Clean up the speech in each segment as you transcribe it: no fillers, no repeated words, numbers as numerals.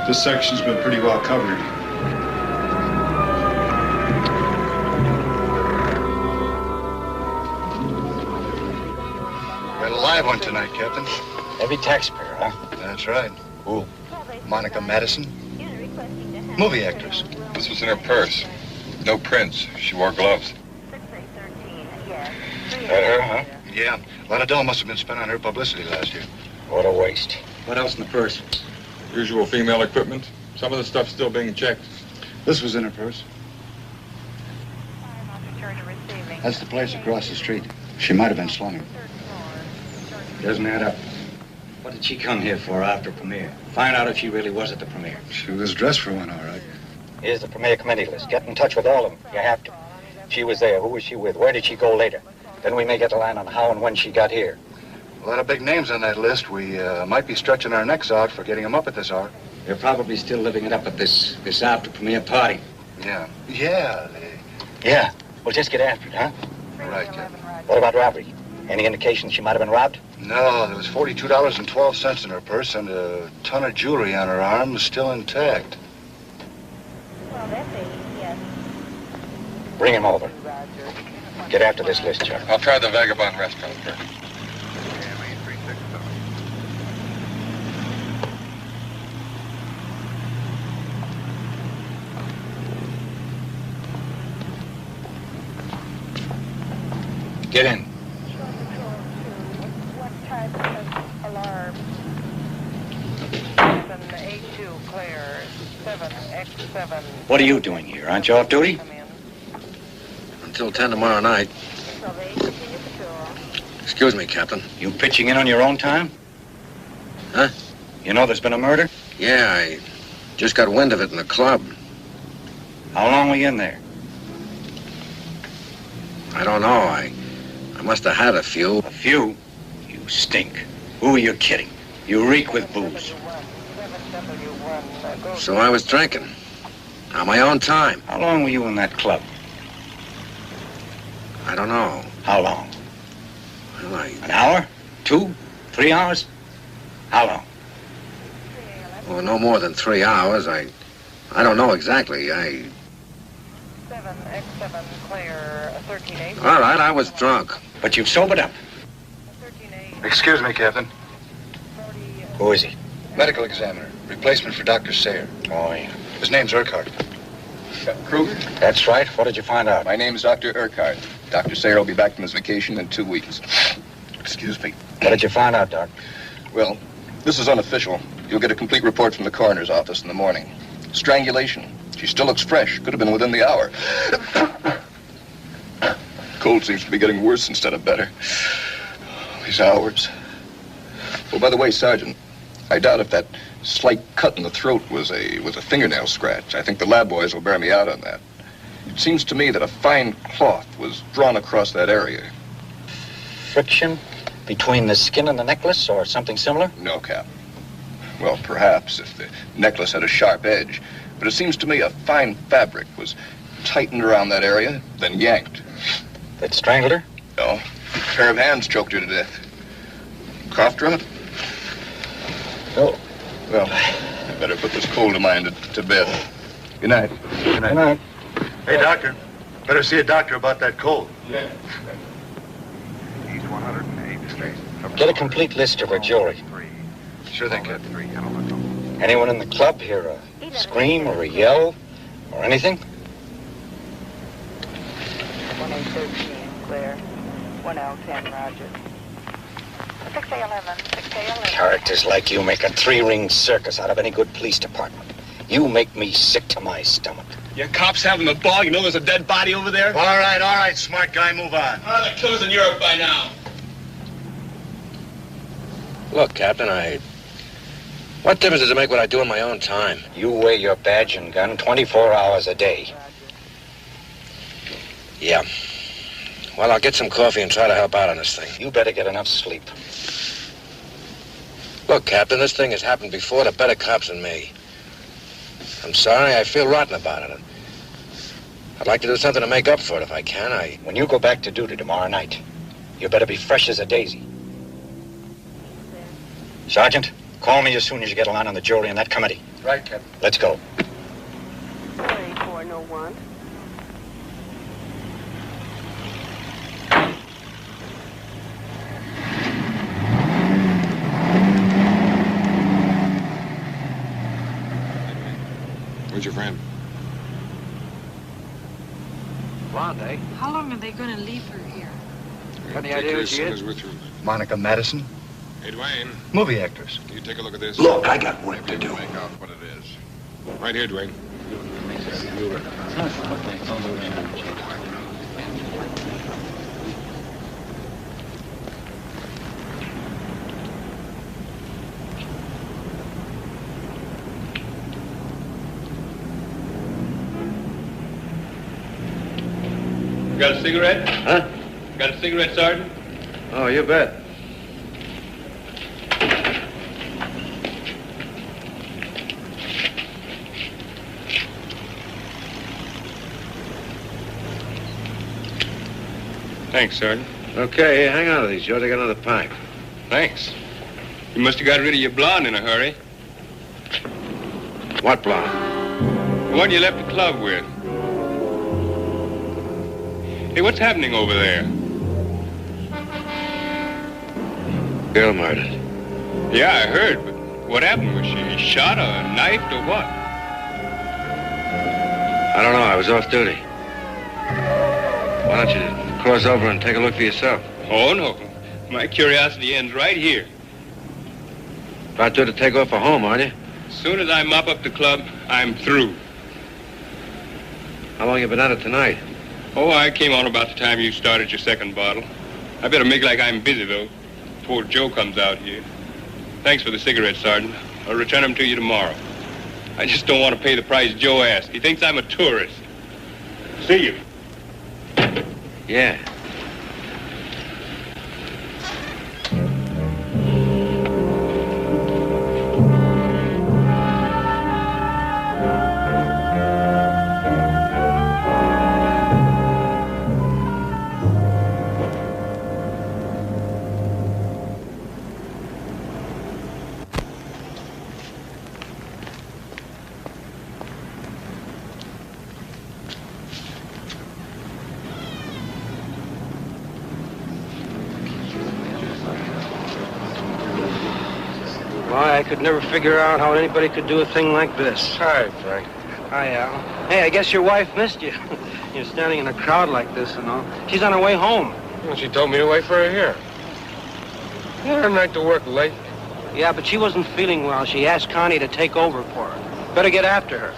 This section's been pretty well covered. Got a live one tonight, Captain. Heavy taxpayer, huh? That's right. Who? Monica Madison. Movie actress. This was in her purse. No prints. She wore gloves. That her, huh? Yeah. A lot of dough must have been spent on her publicity last year. What a waste. What else in the purse? Usual female equipment. Some of the stuff's still being checked. This was in her purse. That's the place across the street. She might have been slumming. Doesn't add up. What did she come here for after premiere? Find out if she really was at the premiere. She was dressed for one, all right. Here's the premiere committee list. Get in touch with all of them. You have to. She was there. Who was she with? Where did she go later? Then we may get a line on how and when she got here. A lot of big names on that list. We might be stretching our necks out for getting them up at this hour. They're probably still living it up at this after premiere party. Yeah. Yeah. Well, just get after it, huh? Right, Captain. What about robbery? Any indication she might have been robbed? No, there was $42.12 in her purse and a ton of jewelry on her arm still intact. Well, that's a yes. Bring him over. Get after this list, Chuck. I'll try the Vagabond restaurant first. Get in. What type of alarm? 7A2 clear. 7X7. What are you doing here? Aren't you off duty? Come in. Until 10 tomorrow night. Salvation patrol. Excuse me, Captain. You pitching in on your own time? Huh? You know there's been a murder? Yeah, I just got wind of it in the club. How long were you in there? I don't know. I must have had a few. A few? You stink. Who are you kidding? You reek with booze. 7W1. Go. So I was drinking. On my own time. How long were you in that club? I don't know. How long? Well, An hour? 2? 3 hours? How long? well, no more than 3 hours. I don't know exactly. 7X7 clear. 13A. All right, I was drunk. But you've sobered up. 13A. Excuse me, Captain. 40. Who is he? Medical examiner. Replacement for Dr. Sayer. Oh, yeah. His name's Urquhart. Kruger? That's right. What did you find out? My name is Dr. Urquhart. Dr. Sayer will be back from his vacation in 2 weeks. Excuse me. What did you find out, Doc? Well, this is unofficial. You'll get a complete report from the coroner's office in the morning. Strangulation. She still looks fresh. Could have been within the hour. Cold seems to be getting worse instead of better. These hours. Oh, by the way, Sergeant, I doubt if that slight cut in the throat was a fingernail scratch. I think the lab boys will bear me out on that. It seems to me that a fine cloth was drawn across that area. Friction between the skin and the necklace or something similar? No, Cap. Well, perhaps if the necklace had a sharp edge. But it seems to me a fine fabric was tightened around that area, then yanked. That strangled her? No. A pair of hands choked her to death. Cough drop? No. Well, I better put this cold of mine to bed. Good night. Good night. Hey, doctor. Better see a doctor about that cold. Yeah. East 108 Street. Get a complete list of her jewelry. Sure thing, Cap. Anyone in the club hear a scream or a yell or anything? 1813, clear. 1010, roger. 6A11, 6A11. Characters like you make a three-ring circus out of any good police department. You make me sick to my stomach. Your cops having a ball? You know there's a dead body over there? All right, smart guy, move on. Oh, the killer's in Europe by now. Look, Captain, what difference does it make what I do in my own time? You wear your badge and gun 24 hours a day. Yeah. Well, I'll get some coffee and try to help out on this thing. You better get enough sleep. Look, Captain, this thing has happened before to better cops than me. I'm sorry, I feel rotten about it. I'd like to do something to make up for it if I can. When you go back to duty tomorrow night, you better be fresh as a daisy. Sergeant, call me as soon as you get a line on the jewelry in that committee. Right, Captain. Let's go. 48401. Where's your friend? Blonde, eh? How long are they going to leave her here? Got any idea who she is? We're through. Monica Madison, Hey, Dwayne, movie actress. can you take a look at this? Look, I got work to do. Make out what it is. Right here, Dwayne. Got a cigarette? Huh? Got a cigarette, Sergeant? Oh, you bet. Thanks, Sergeant. Okay, hey, hang on to these, George. I got another pipe. Thanks. You must have got rid of your blonde in a hurry. What blonde? The one you left the club with. Hey, what's happening over there? Girl murdered. Yeah, I heard, but what happened? Was she shot or knifed or what? I don't know. I was off duty. Why don't you cross over and take a look for yourself? Oh, no. My curiosity ends right here. About due to take off for home, aren't you? As soon as I mop up the club, I'm through. How long you been at it tonight? Oh, I came on about the time you started your second bottle. I better make like I'm busy, though, before Joe comes out here. Thanks for the cigarettes, Sergeant. I'll return them to you tomorrow. I just don't want to pay the price Joe asked. He thinks I'm a tourist. See you. Yeah. Why, I could never figure out how anybody could do a thing like this. Hi, Frank. Hi, Al. Hey, I guess your wife missed you. You're standing in a crowd like this and all. She's on her way home. Well, she told me to wait for her here. Yeah, I like to work late. Yeah, but she wasn't feeling well. She asked Connie to take over for her. Better get after her.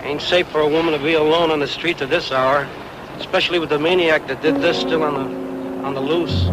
Ain't safe for a woman to be alone on the streets at this hour, especially with the maniac that did this still on the loose.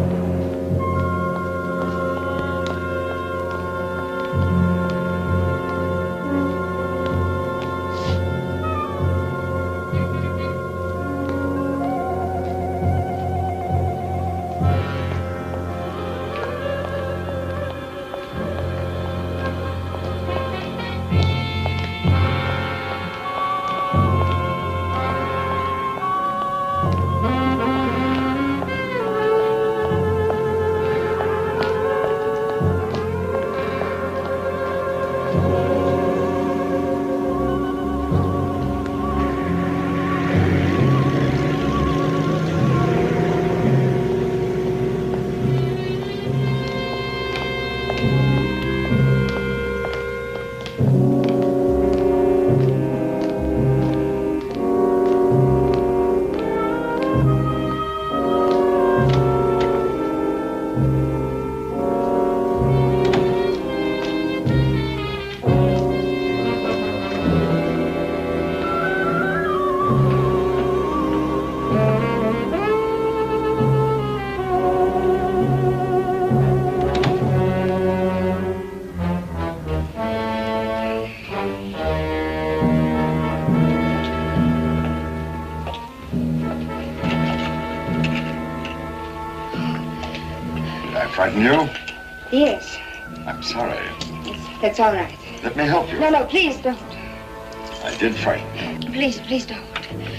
I frighten you? Yes. I'm sorry. That's all right. Let me help you. No, please don't. I did frighten you. Please don't.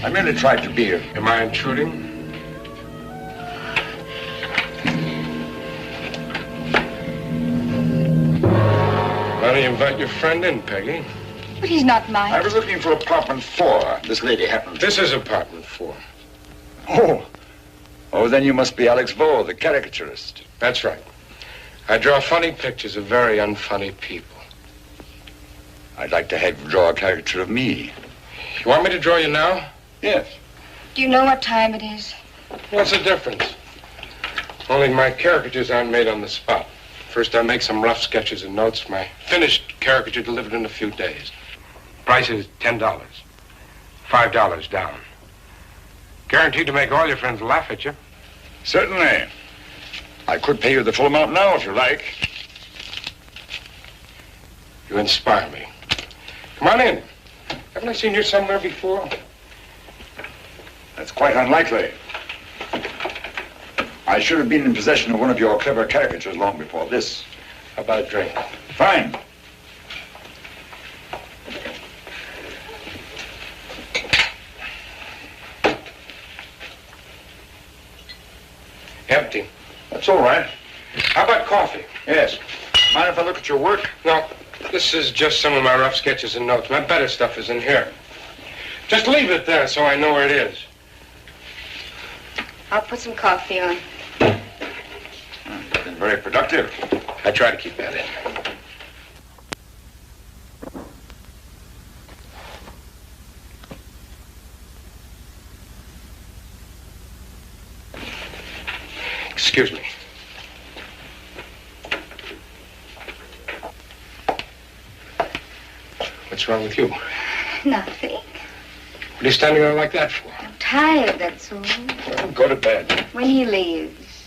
I merely tried to be here. Am I intruding? Why don't you invite your friend in, Peggy? But he's not mine. I was looking for apartment 4. This lady happened. This is apartment 4. Oh, then you must be Alex Vaux, the caricaturist. That's right. I draw funny pictures of very unfunny people. I'd like to have you draw a caricature of me. You want me to draw you now? Yes. Do you know what time it is? What's the difference? Only my caricatures aren't made on the spot. First, I make some rough sketches and notes. My finished caricature delivered in a few days. Price is $10. $5 down. Guaranteed to make all your friends laugh at you. Certainly. I could pay you the full amount now if you like. You inspire me. Come on in. Haven't I seen you somewhere before? That's quite unlikely. I should have been in possession of one of your clever caricatures long before this. How about a drink? Fine. Empty. That's all right. How about coffee? Yes. Mind if I look at your work? No, this is just some of my rough sketches and notes. My better stuff is in here. Just leave it there so I know where it is. I'll put some coffee on. Been very productive. I try to keep at it. Excuse me. What's wrong with you? Nothing. What are you standing there like that for? I'm tired, that's all. Well, go to bed. When he leaves.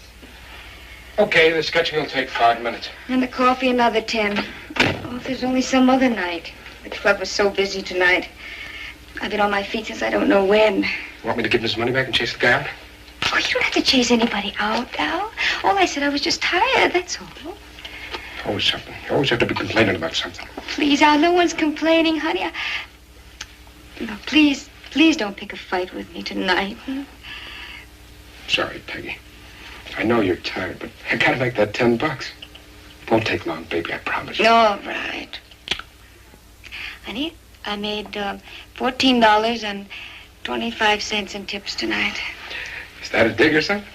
Okay, the sketching will take 5 minutes. And the coffee, another 10. Oh, if there's only some other night. The club was so busy tonight. I've been on my feet since I don't know when. Want me to give him his money back and chase the guy out? Oh, you don't have to chase anybody out, Al. All I said, I was just tired, that's all. Always something. You always have to be complaining about something. Please, Al, no one's complaining, honey. No, please don't pick a fight with me tonight. Sorry, Peggy. I know you're tired, but I gotta make that $10. Won't take long, baby, I promise you. All right. Honey, I made $14.25 in tips tonight. Is that a dig or something?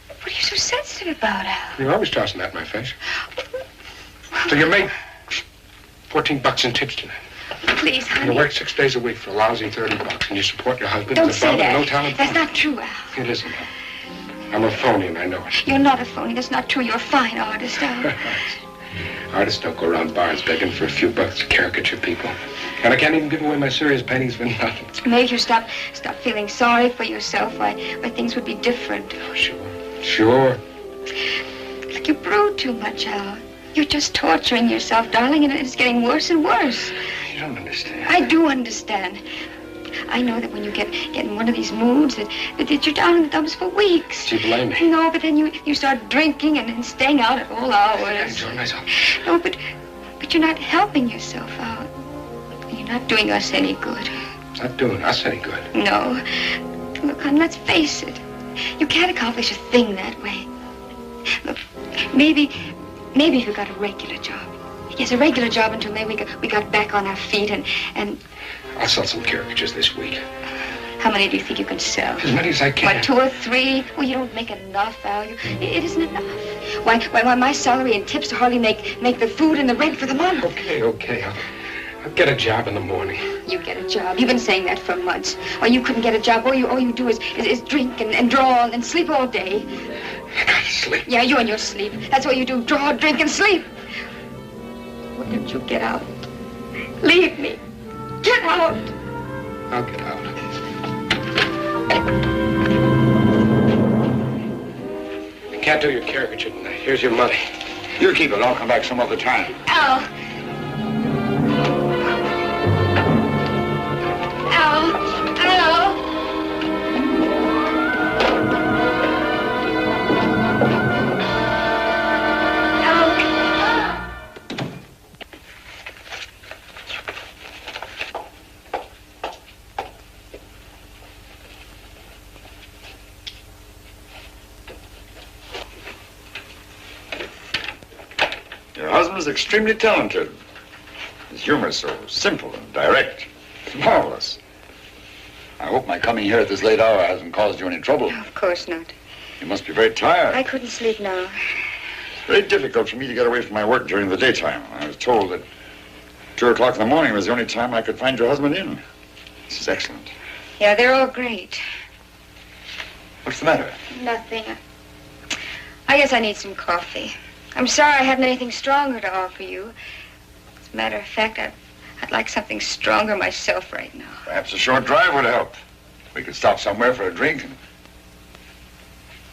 What are you so sensitive about, Al? You're always tossing that in my face. So you made $14 in tips tonight. Please, honey. You work 6 days a week for a lousy $30, and you support your husband Don't as a say father that. and no talent. That's not true, Al. It isn't. I'm a phony, and I know it. You're not a phony. That's not true. You're a fine artist, Al. Artists don't go around bars begging for a few bucks to caricature people. And I can't even give away my serious paintings for nothing. Maybe if you stop feeling sorry for yourself, why things would be different. Oh, sure. Look, you brood too much, Al. You're just torturing yourself, darling, and it's getting worse and worse. You don't understand. I do understand. I know that when you get in one of these moods, that you're down in the dumps for weeks. Do you blame me? No, but then you start drinking and staying out at all hours. I enjoy myself. No, but you're not helping yourself out. You're not doing us any good. Not doing us any good. No. Look, hon, let's face it. You can't accomplish a thing that way. Look, maybe if you got a regular job. Yes, a regular job until maybe we got back on our feet and... I'll sell some caricatures this week. How many do you think you can sell? As many as I can. What, 2 or 3? Well, you don't make enough value. It isn't enough. Why, my salary and tips hardly make the food and the rent for the month. Okay. I'll get a job in the morning. You get a job. You've been saying that for months. Or you couldn't get a job. All you do is drink and draw and sleep all day. I gotta sleep. Yeah, you and your sleep. That's all you do. Draw, drink, and sleep. Why don't you get out? Leave me. Get out. I'll get out. I can't do your caricature tonight. Here's your money. You keep it. I'll come back some other time. Al. is extremely talented. His humor is so simple and direct. It's marvelous. I hope my coming here at this late hour hasn't caused you any trouble. No, of course not. You must be very tired. I couldn't sleep now. It's very difficult for me to get away from my work during the daytime. I was told that 2 o'clock in the morning was the only time I could find your husband in. This is excellent. Yeah, they're all great. What's the matter? Nothing. I guess I need some coffee. I'm sorry I haven't anything stronger to offer you. As a matter of fact, I'd like something stronger myself right now. Perhaps a short drive would help. We could stop somewhere for a drink.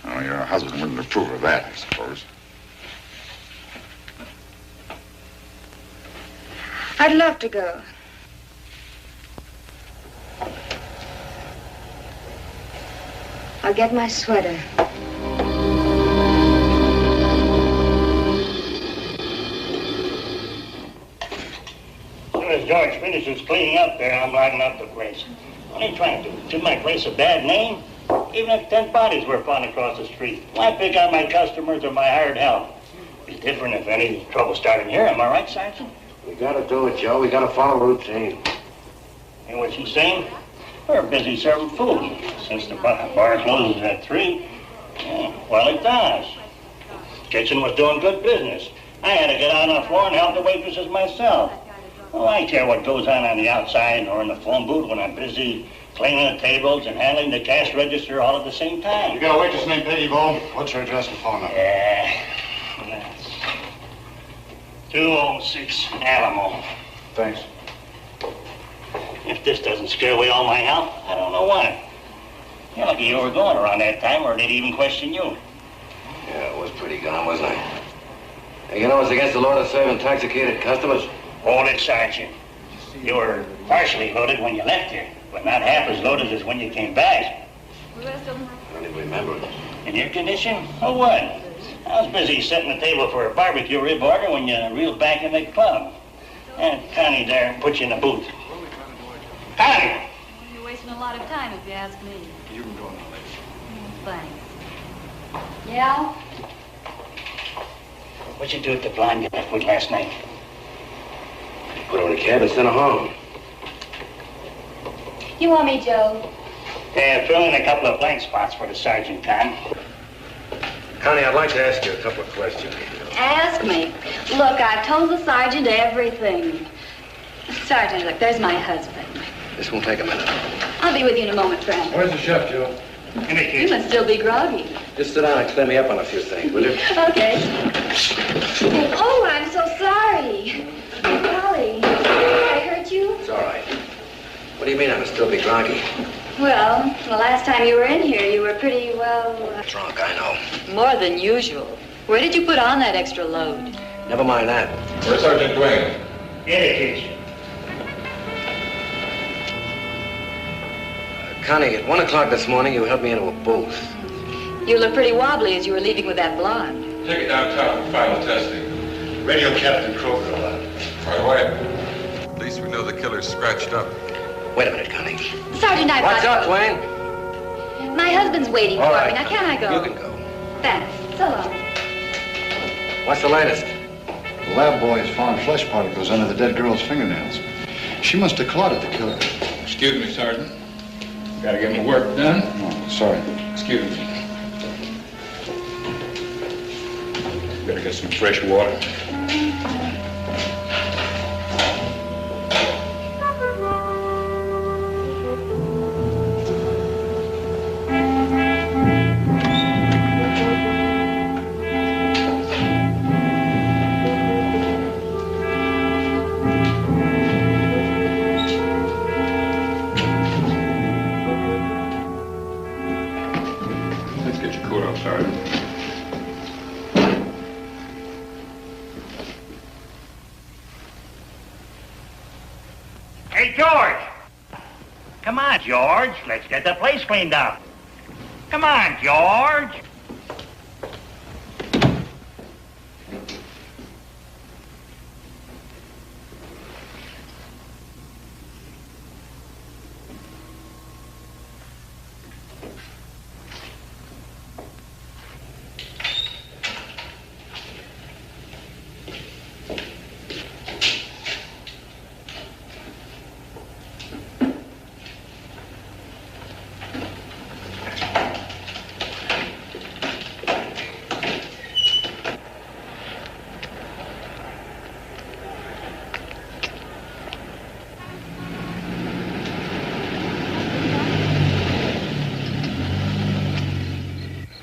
Oh, your husband wouldn't approve of that, I suppose. I'd love to go. I'll get my sweater. As George finishes cleaning up there, I'm lighting up the place. What are you trying to do? Give my place a bad name? Even if 10 bodies were found across the street, why pick out my customers or my hired help? It's different if any trouble starting here, am I right, Sergeant? We gotta do it, Joe. We gotta follow routine. And what she's saying? We're busy serving food. Since the bar closes at 3, well, it does. Kitchen was doing good business. I had to get out on the floor and help the waitresses myself. Oh, I care what goes on the outside or in the phone booth when I'm busy cleaning the tables and handling the cash register all at the same time. You got a waitress named Peggy Bo? What's her address and phone number? Yeah, that's 206 Alamo. Thanks. If this doesn't scare away all my help, I don't know what. You're lucky you were going around that time, or they'd even question you. Yeah, it was pretty gone, wasn't I? Hey, you know it's against the law to serve intoxicated customers? Hold it, Sergeant. You were partially loaded when you left here, but not half as loaded as when you came back. I don't even remember it. In your condition? Oh, what? I was busy setting the table for a barbecue rib order when you reeled back in the club. And Connie there put you in the booth. Connie! You're wasting a lot of time if you ask me. You can go now, lady. Thanks. Yeah? What'd you do at the blonde you left with last night? Put her in a cab and sent her home. You want me, Joe? Yeah, fill in a couple of blank spots for the sergeant, Con. Connie, I'd like to ask you a couple of questions. Ask me. Look, I've told the sergeant everything. Sergeant, look, there's my husband. This won't take a minute. I'll be with you in a moment, friend. Where's the chef, Joe? In the You kitchen. must still be groggy. Just sit down and clear me up on a few things, will you? Okay. Oh, I'm so sorry. Golly, did I hurt you? It's all right. What do you mean I must still be groggy? Well, the last time you were in here, you were pretty, well... Drunk, I know. More than usual. Where did you put on that extra load? Never mind that. Where's Sergeant Dwayne? In the kitchen. Connie, at 1 o'clock this morning, you helped me into a booth. You look pretty wobbly as you were leaving with that blonde. Take it downtown for final testing. Radio Captain Croker allowed. Right away. At least we know the killer's scratched up. Wait a minute, Connie. Sergeant, I've What's got up, to Dwayne? go. My husband's waiting All for right. me. Now, can I go? You can go. Thanks. So long. What's the latest? The lab boy has found flesh particles under the dead girl's fingernails. She must have clotted the killer. Excuse me, Sergeant. Gotta get my work done. Oh, sorry. Excuse me. Better get some fresh water. Let's get your coat off, Sergeant. Hey, George! Come on, George. Let's get the place cleaned up. Come on, George.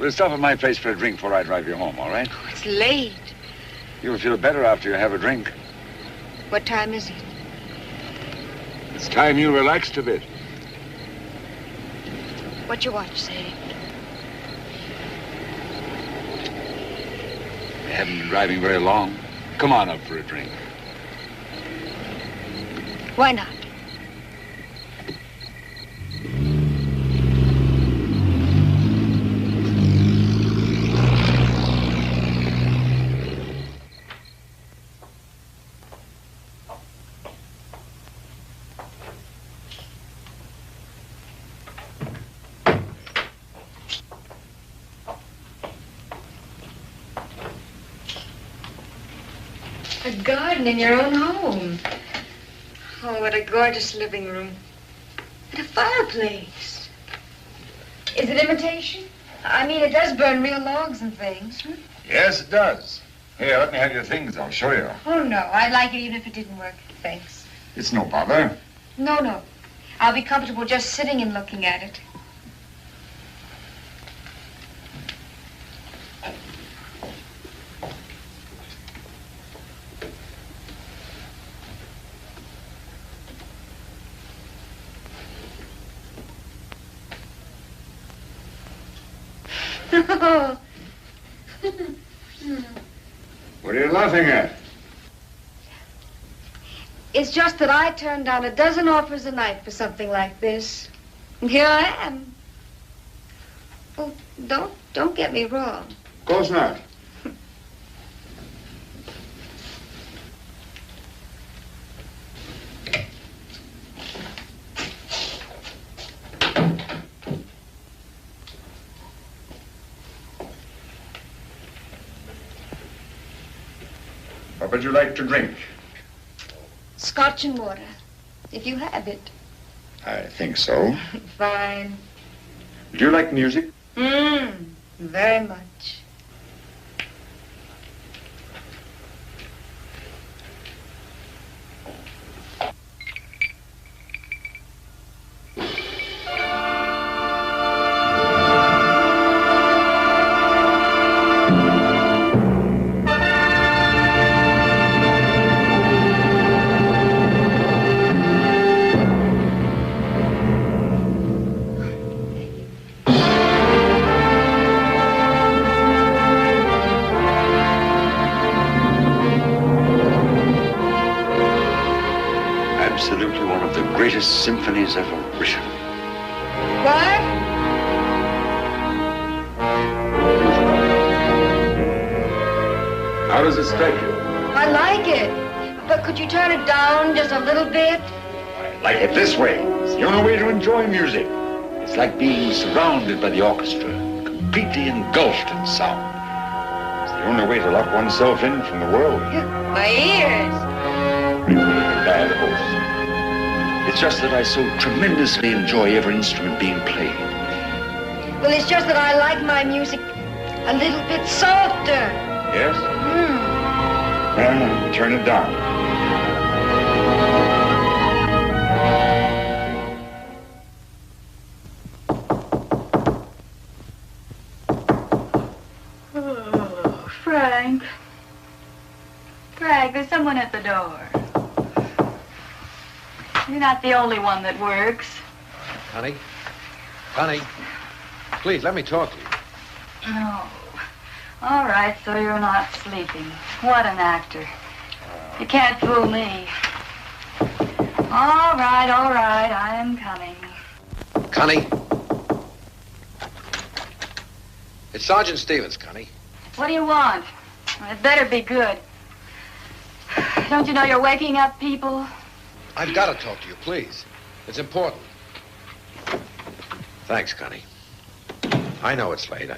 We'll stop at my place for a drink before I drive you home, all right? Oh, it's late. You'll feel better after you have a drink. What time is it? It's time you relaxed a bit. What's your watch say? I haven't been driving very long. Come on up for a drink. Why not? A garden in your own home. Oh, what a gorgeous living room. And a fireplace. Is it imitation? I mean, it does burn real logs and things. Hmm? Yes, it does. Here, let me have your things. I'll show you. Oh, no. I'd like it even if it didn't work. Thanks. It's no bother. No, no. I'll be comfortable just sitting and looking at it. What are you laughing at? It's just that I turned down a dozen offers a night for something like this. And here I am. Oh, don't get me wrong. Of course not. What would you like to drink? Scotch and water, if you have it. I think so. Fine. Do you like music? Very much. Symphonies ever written. What? How does it strike you? I like it. But could you turn it down just a little bit? I like it this way. It's the only way to enjoy music. It's like being surrounded by the orchestra, completely engulfed in sound. It's the only way to lock oneself in from the world. My ears. Bad host. It's just that I so tremendously enjoy every instrument being played. Well, it's just that I like my music a little bit softer. Yes? Well, turn it down. Oh, Frank. Frank, there's someone at the door. You're not the only one that works. Honey? Honey? Please, let me talk to you. No. All right, so you're not sleeping. What an actor. You can't fool me. All right, I am coming. Connie? It's Sergeant Stevens, Connie. What do you want? It better be good. Don't you know you're waking up people? I've got to talk to you, please. It's important. Thanks, Connie. I know it's late.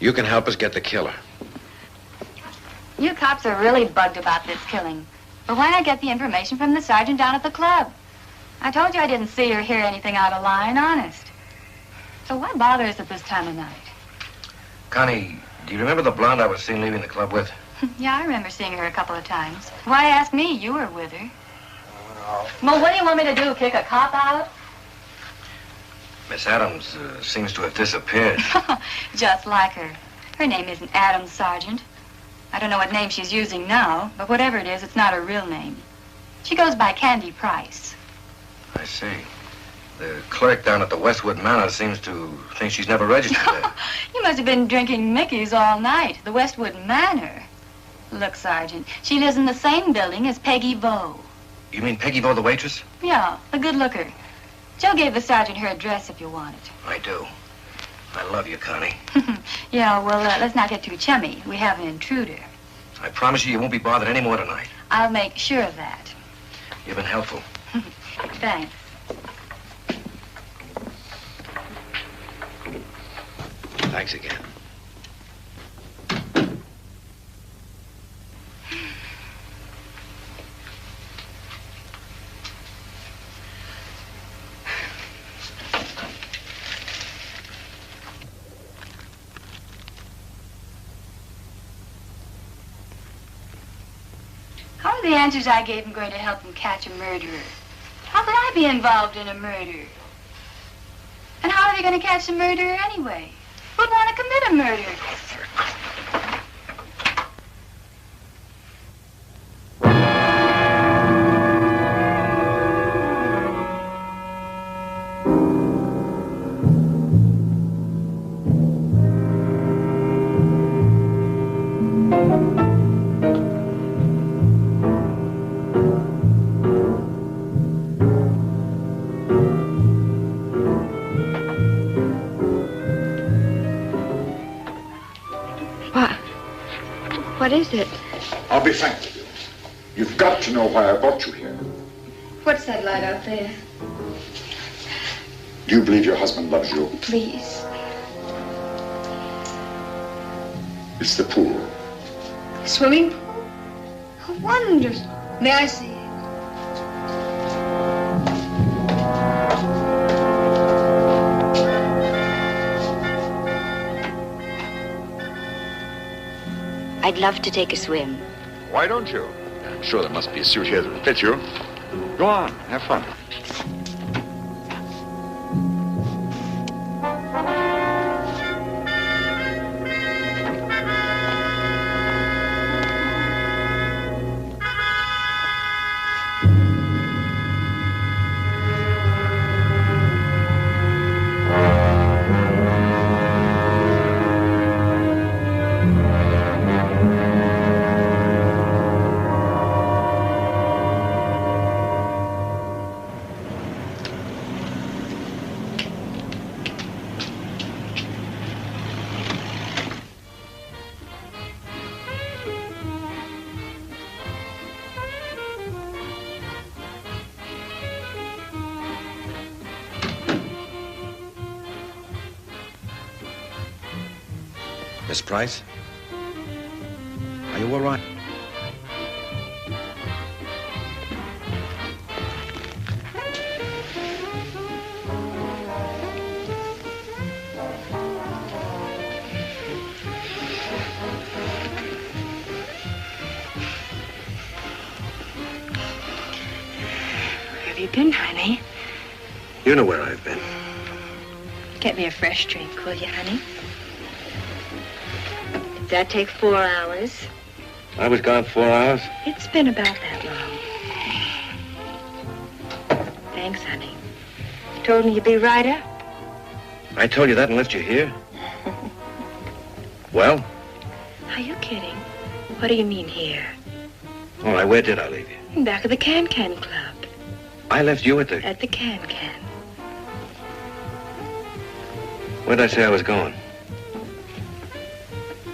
You can help us get the killer. You cops are really bugged about this killing. But why not get the information from the sergeant down at the club? I told you I didn't see or hear anything out of line, honest. So why bother us at this time of night? Connie, do you remember the blonde I was seen leaving the club with? Yeah, I remember seeing her a couple of times. Why ask me? You were with her. Well, what do you want me to do? Kick a cop out? Miss Adams seems to have disappeared. Just like her. Her name isn't Adams, Sergeant. I don't know what name she's using now, but whatever it is, it's not her real name. She goes by Candy Price. I see. The clerk down at the Westwood Manor seems to think she's never registered there. You must have been drinking Mickey's all night. The Westwood Manor. Look, Sergeant, she lives in the same building as Peggy Bowe. You mean Peggy Bowe, the waitress? Yeah, the good looker. Joe gave the sergeant her address if you want it. I do. I love you, Connie. Yeah, well, let's not get too chummy. We have an intruder. I promise you won't be bothered any more tonight. I'll make sure of that. You've been helpful. Thanks. Thanks again. How are the answers I gave him going to help him catch a murderer? How could I be involved in a murder? And how are they going to catch the murderer anyway? Who'd want to commit a murder? What is it? I'll be frank with you. You've got to know why I brought you here. What's that light out there? Do you believe your husband loves you? Please. It's the pool. Swimming pool? How wonderful. May I see it? I'd love to take a swim. Why don't you? I'm sure there must be a suit here that'll fit you. Go on, have fun. Miss Price? Are you all right? Where have you been, honey? You know where I've been. Get me a fresh drink, will you, honey? Did that take 4 hours? I was gone 4 hours. It's been about that long. Thanks, honey. You told me you'd be right up. I told you that and left you here. Well? Are you kidding? What do you mean here? All right, where did I leave you? In back of the Can-Can Club. I left you at the... At the Can-Can. Where'd I say I was going?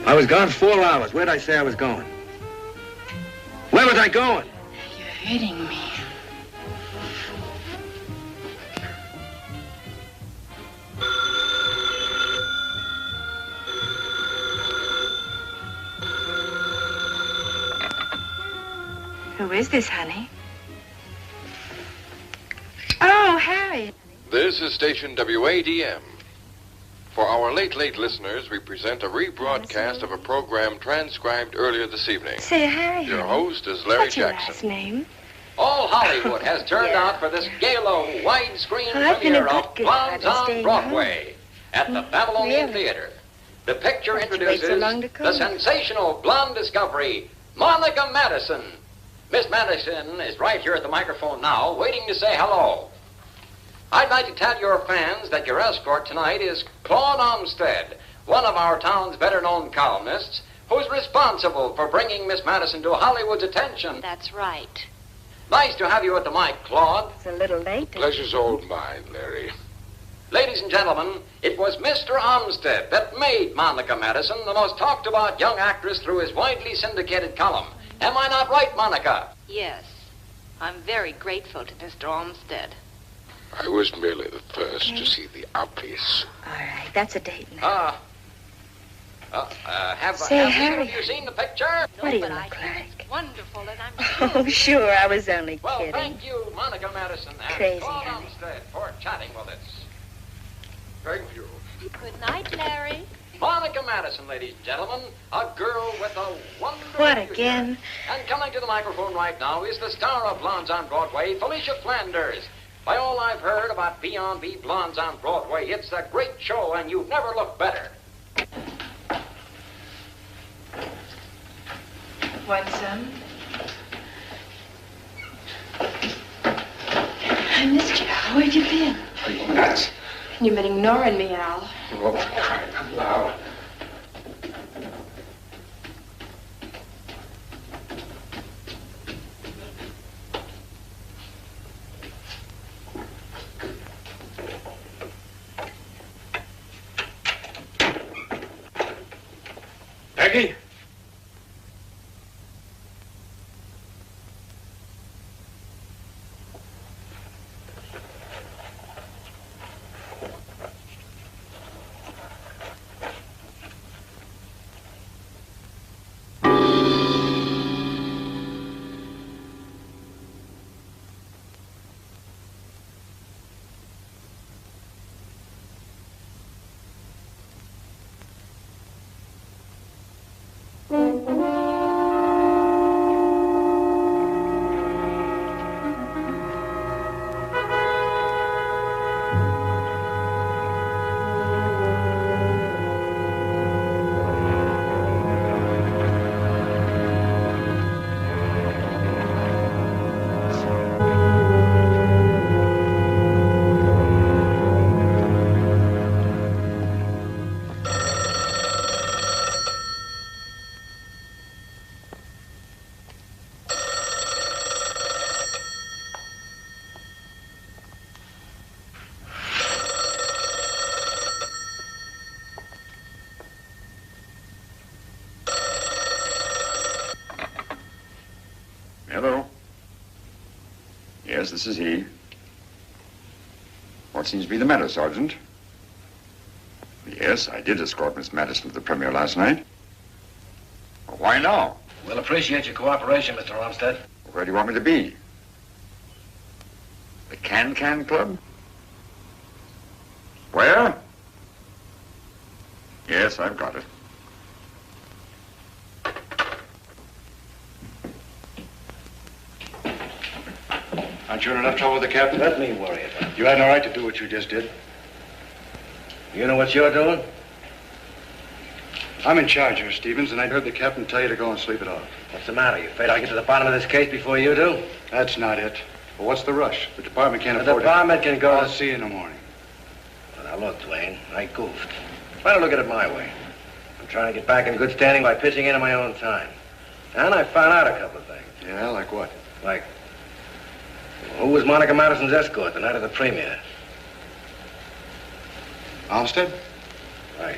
I was gone 4 hours. Where'd I say I was going? Where was I going? You're hitting me. Who is this, honey? Oh, Harry. This is station WADM. For our late listeners, we present a rebroadcast of a program transcribed earlier this evening. Say, Harry. Your host is Larry What's your Jackson. last name? All Hollywood has turned out for this gala widescreen I've been premiere a of good Blondes girl, on staying Broadway at the Babylonian Really? Theater. The picture Why'd you wait introduces so long to come? the sensational blonde discovery, Monica Madison. Miss Madison is right here at the microphone now, waiting to say hello. I'd like to tell your fans that your escort tonight is Claude Olmsted, one of our town's better-known columnists, who's responsible for bringing Miss Madison to Hollywood's attention. That's right. Nice to have you at the mic, Claude. It's a little late. Pleasure's all mine, Larry. Ladies and gentlemen, it was Mr. Olmsted that made Monica Madison the most talked-about young actress through his widely syndicated column. Am I not right, Monica? Yes. I'm very grateful to Mr. Olmsted. I was merely the first to see the obvious. All right, that's a date now. Have Say, either Harry. of you seen the picture? What do you but I look think like? it's wonderful, and I'm Oh, sure, I was only Well, kidding. thank you, Monica Madison and Crazy, Claude honey. Olmsted, for chatting with us. Thank you. Good night, Larry. Monica Madison, ladies and gentlemen, a girl with a wonderful What future. again? And coming to the microphone right now is the star of Blondes on Broadway, Felicia Flanders. By all I've heard about B&B Blondes on Broadway, it's a great show, and you've never looked better. Want some? I missed you. Where have you been? Are you nuts? You've been ignoring me, Al. Oh, for crying out loud. Peggy? Hello. Yes, this is he. What seems to be the matter, Sergeant? Yes, I did escort Miss Madison to the premiere last night. Well, why now? We'll appreciate your cooperation, Mr. Olmsted. Where do you want me to be? The Can Club? Where? Yes, I've got it. Aren't you in enough trouble with the captain? Let me worry about it. You had no right to do what you just did. You know what you're doing? I'm in charge here, Stevens, and I heard the captain tell you to go and sleep it off. What's the matter? You afraid I'll get to the bottom of this case before you do? That's not it. But what's the rush? The department can't The afford it. department can go I'll to... see you in the morning. Well, now look, Dwayne, I goofed. Try to look at it my way. I'm trying to get back in good standing by pitching in on my own time. And I found out a couple of things. Yeah, like what? Like, who was Monica Madison's escort the night of the premiere? Olmsted? Right.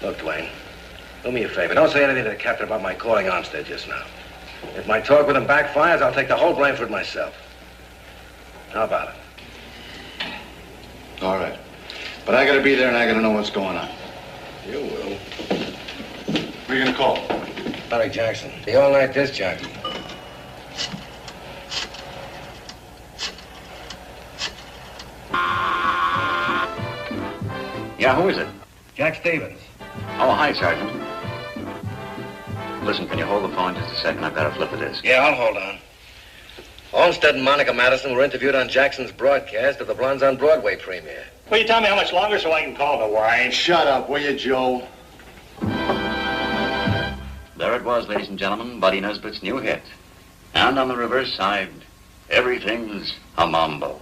Look, Dwayne, do me a favor. Don't say anything to the captain about my calling Olmsted just now. If my talk with him backfires, I'll take the whole blame for it myself. How about it? All right. But I gotta be there and I gotta know what's going on. You will. Who are you gonna call? Larry Jackson, the all-night disc jockey. Yeah, who is it? Jack Stevens. Oh, hi, Sergeant. Listen, can you hold the phone just a second? I've got to flip a disc. Yeah, I'll hold on. Olmsted and Monica Madison were interviewed on Jackson's broadcast of the Blondes on Broadway premiere. Will you tell me how much longer so I can call the wife? Shut up, will you, Joe? There it was, ladies and gentlemen, Buddy Nesbitt's new hit. And on the reverse side, everything's a mambo.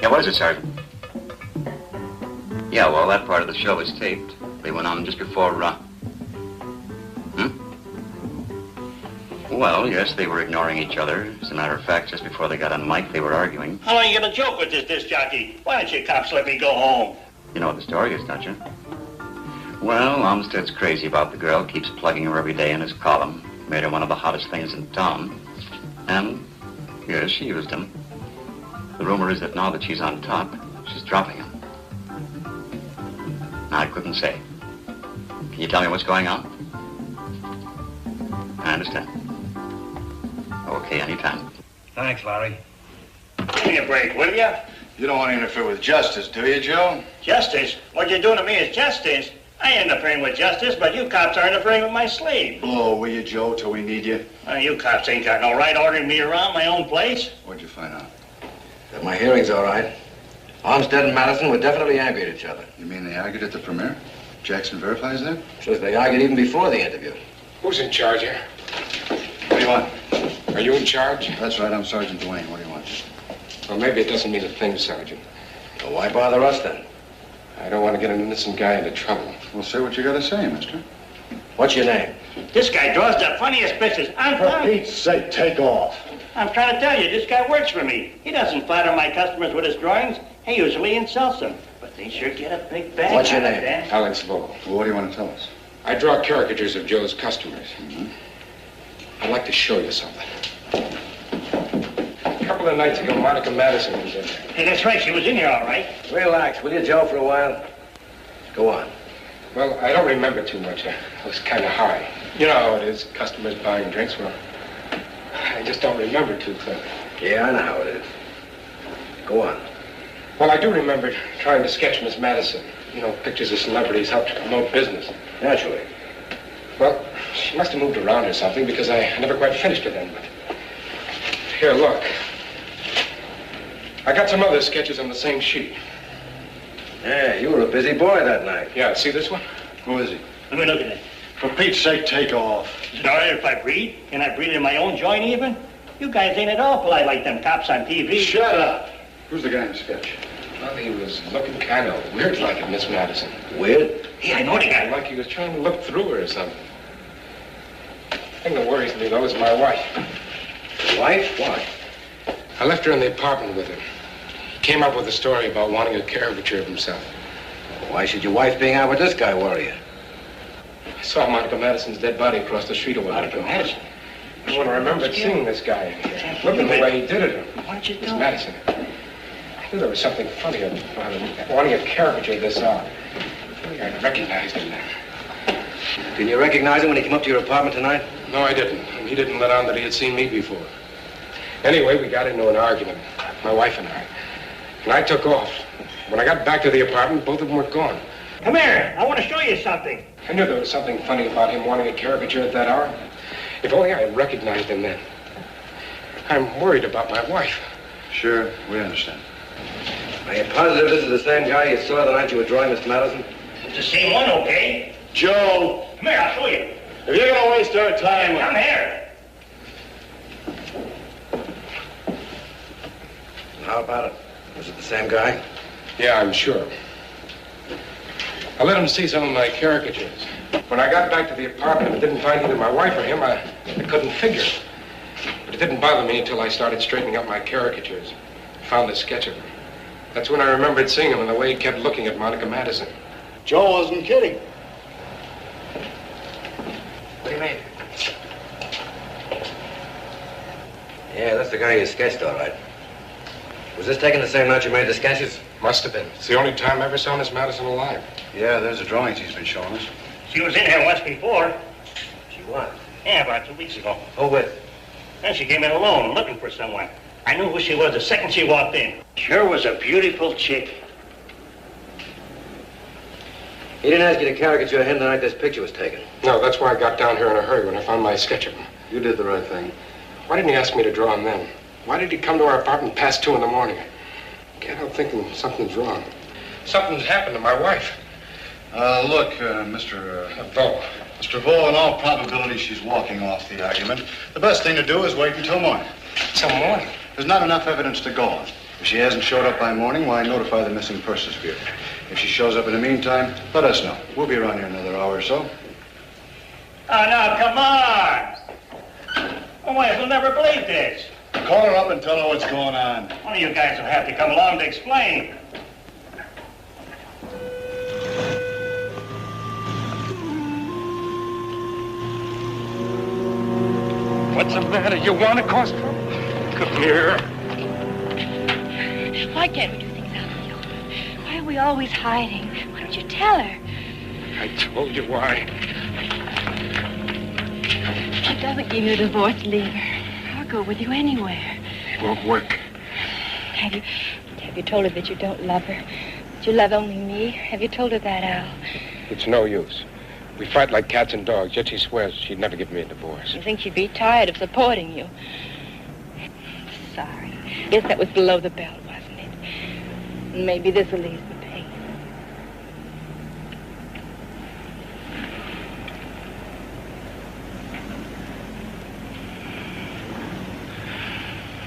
Yeah, what is it, Sergeant? Yeah, well, that part of the show was taped. They went on just before, Well, yes, they were ignoring each other. As a matter of fact, just before they got on mic, they were arguing. How long are you going to joke with this disc jockey? Why don't you cops let me go home? You know what the story is, don't you? Well, Olmsted's crazy about the girl, keeps plugging her every day in his column. Made her one of the hottest things in town. And, yes, she used him. The rumor is that now that she's on top, she's dropping him. Now, I couldn't say. Can you tell me what's going on? I understand. Okay, anytime. Thanks, Larry. Give me a break, will you? You don't want to interfere with justice, do you, Joe? Justice? What you're doing to me is justice. I ain't interfering with justice, but you cops are interfering with my sleep. Blow, will you, Joe, till we need you? You cops ain't got no right ordering me around my own place. What'd you find out? That my hearing's all right. Olmsted and Madison were definitely angry at each other. You mean they argued at the premiere? Jackson verifies that? Says they argued even before the interview. Who's in charge here? What do you want? Are you in charge? That's right, I'm Sergeant Duane. What do you want? Well, maybe it doesn't mean a thing, Sergeant. Well, why bother us then? I don't want to get an innocent guy into trouble. Well, say what you gotta say, mister. What's your name? This guy draws the funniest pictures. For Pete's sake, take off. I'm trying to tell you, this guy works for me. He doesn't flatter my customers with his drawings. He usually insults them. But they sure get a big bang. What's your out of name? that. Alex Vogel. Well, what do you want to tell us? I draw caricatures of Joe's customers. I'd like to show you something. A couple of nights ago, Monica Madison was in there. Hey, that's right. She was in here all right. Relax, will you, Joe, for a while? Go on. Well, I don't remember too much. I was kind of high. You know how it is, customers buying drinks. Well, I just don't remember too clearly. Yeah, I know how it is. Go on. Well, I do remember trying to sketch Miss Madison. You know, pictures of celebrities help to promote business. Naturally. Well, she must have moved around or something because I never quite finished it then. But here, look. I got some other sketches on the same sheet. Yeah, you were a busy boy that night. Yeah, see this one? Who is he? Let me look at it. For Pete's sake, take off. Is it all right if I breathe? Can I breathe in my own joint even? You guys ain't at all polite like them cops on TV. Shut up. Who's the guy in the sketch? Well, he was looking kind of weird like at Miss Madison. Weird? Yeah, I know the guy. Like he was trying to look through her or something. The thing that worries me, though, is my wife. Wife? Why? I left her in the apartment with him. He came up with a story about wanting a caricature of himself. Why should your wife being out with this guy worry you? I saw Monica Madison's dead body across the street a while ago. Madison? I want to remember seeing this guy. Looking the way he did it. What'd you do? Miss Madison. I knew there was something funny about him. Wanting a caricature of this art. I think I recognized him then. Didn't you recognize him when he came up to your apartment tonight? No, I didn't. And he didn't let on that he had seen me before. Anyway, we got into an argument, my wife and I. And I took off. When I got back to the apartment, both of them were gone. Come here. I want to show you something. I knew there was something funny about him wanting a caricature at that hour. If only I had recognized him then. I'm worried about my wife. Sure, we understand. Are you positive this is the same guy you saw the night you were drawing Miss Madison? It's the same one, okay? Joe! Come here, I'll show you. If you're gonna waste our time... Come here. How about it? Was it the same guy? Yeah, I'm sure. I let him see some of my caricatures. When I got back to the apartment and didn't find either my wife or him, I couldn't figure. But it didn't bother me until I started straightening up my caricatures. Found the sketch of him. That's when I remembered seeing him and the way he kept looking at Monica Madison. Joe wasn't kidding. What do you mean? Yeah, that's the guy you sketched, all right. Was this taken the same night you made the sketches? Must have been. It's the only time I ever saw Miss Madison alive. Yeah, there's the drawings he's been showing us. She was in here once before. She was? Yeah, about 2 weeks ago. Who with? Then she came in alone, looking for someone. I knew who she was the second she walked in. Sure was a beautiful chick. He didn't ask you to caricature him the night this picture was taken. No, that's why I got down here in a hurry when I found my sketch of him. You did the right thing. Why didn't he ask me to draw him then? Why did he come to our apartment past 2 in the morning? I can't help thinking something's wrong. Something's happened to my wife. Look, Mr. Vaux. Mr. Vaux, in all probability, she's walking off the argument. The best thing to do is wait until morning. Till morning? There's not enough evidence to go on. If she hasn't showed up by morning, why notify the Missing Persons Bureau? If she shows up in the meantime, let us know. We'll be around here another hour or so. Oh, now, come on. My wife will never believe this. Call her up and tell her what's going on. One of you guys will have to come along to explain. What's the matter? You want to cause trouble? Come here. Why can't we do things out in the open? Why are we always hiding? Why don't you tell her? I told you why. If she doesn't give you a divorce, leave her. I'll go with you anywhere. It won't work. Have you told her that you don't love her? That you love only me? Have you told her that, Al? It's no use. We fight like cats and dogs, yet she swears she'd never give me a divorce. You think she'd be tired of supporting you? Sorry. Guess that was below the belt, wasn't it? Maybe this will ease the pain.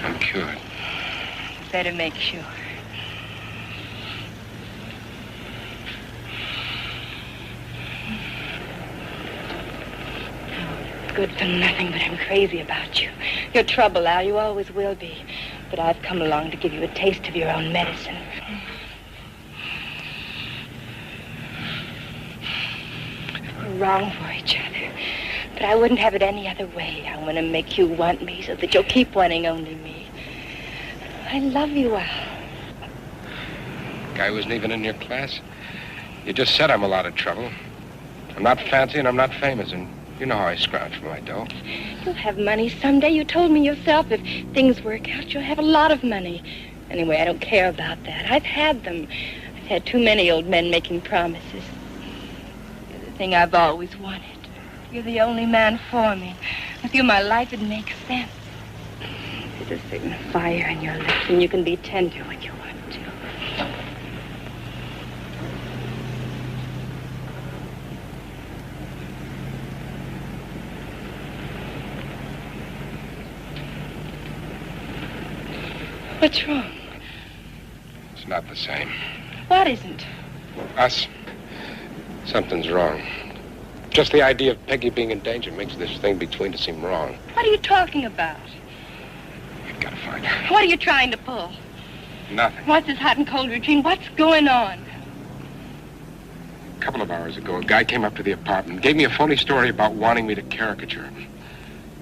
I'm cured. Better make sure. Good for nothing, but I'm crazy about you. You're trouble, Al. You always will be. But I've come along to give you a taste of your own medicine. We're wrong for each other. But I wouldn't have it any other way. I want to make you want me so that you'll keep wanting only me. I love you, Al. Guy wasn't even in your class. You just said I'm a lot of trouble. I'm not fancy and I'm not famous, and you know how I scrounge for my dough. You'll have money someday. You told me yourself if things work out, you'll have a lot of money. Anyway, I don't care about that. I've had them. I've had too many old men making promises. You're the thing I've always wanted. You're the only man for me. With you, my life would make sense. There's a certain fire in your lips, and you can be tender when you want to. What's wrong? It's not the same. What isn't? Us. Something's wrong. Just the idea of Peggy being in danger makes this thing between us seem wrong. What are you talking about? You've got to find her. What are you trying to pull? Nothing. What's this hot and cold routine? What's going on? A couple of hours ago, a guy came up to the apartment, gave me a phony story about wanting me to caricature him.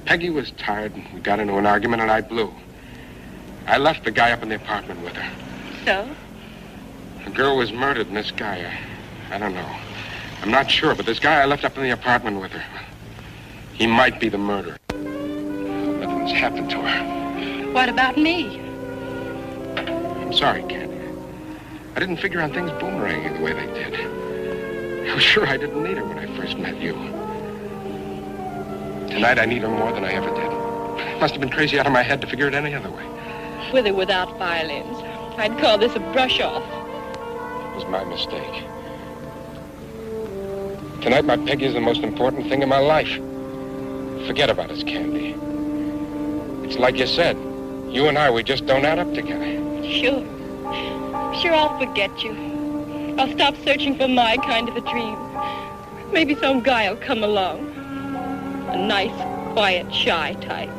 Peggy was tired, and we got into an argument, and I blew. I left the guy up in the apartment with her. So? The girl was murdered, and this guy, I don't know. I'm not sure, but this guy I left up in the apartment with her, he might be the murderer. Nothing's happened to her. What about me? I'm sorry, Candy. I didn't figure on things boomeranging the way they did. I was sure I didn't need her when I first met you. Tonight I need her more than I ever did. Must have been crazy out of my head to figure it any other way. With or without violins. I'd call this a brush-off. It was my mistake. Tonight, my Peggy is the most important thing in my life. Forget about us, Candy. It's like you said. You and I, we just don't add up together. Sure. Sure, I'll forget you. I'll stop searching for my kind of a dream. Maybe some guy will come along. A nice, quiet, shy type.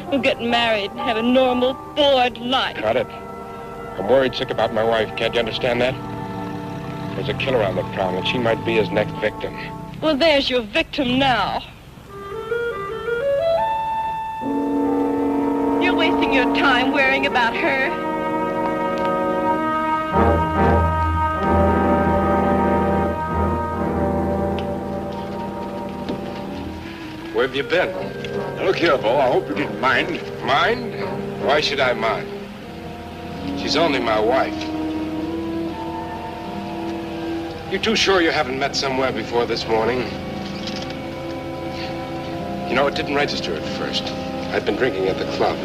We'll get married and have a normal, bored life. Got it. I'm worried sick about my wife. Can't you understand that? There's a killer on the prowl, and she might be his next victim. Well, there's your victim now. You're wasting your time worrying about her. Where have you been? Look here, Bo, I hope you didn't mind. Mind? Why should I mind? She's only my wife. You too sure you haven't met somewhere before this morning? You know, it didn't register at first. I'd been drinking at the club.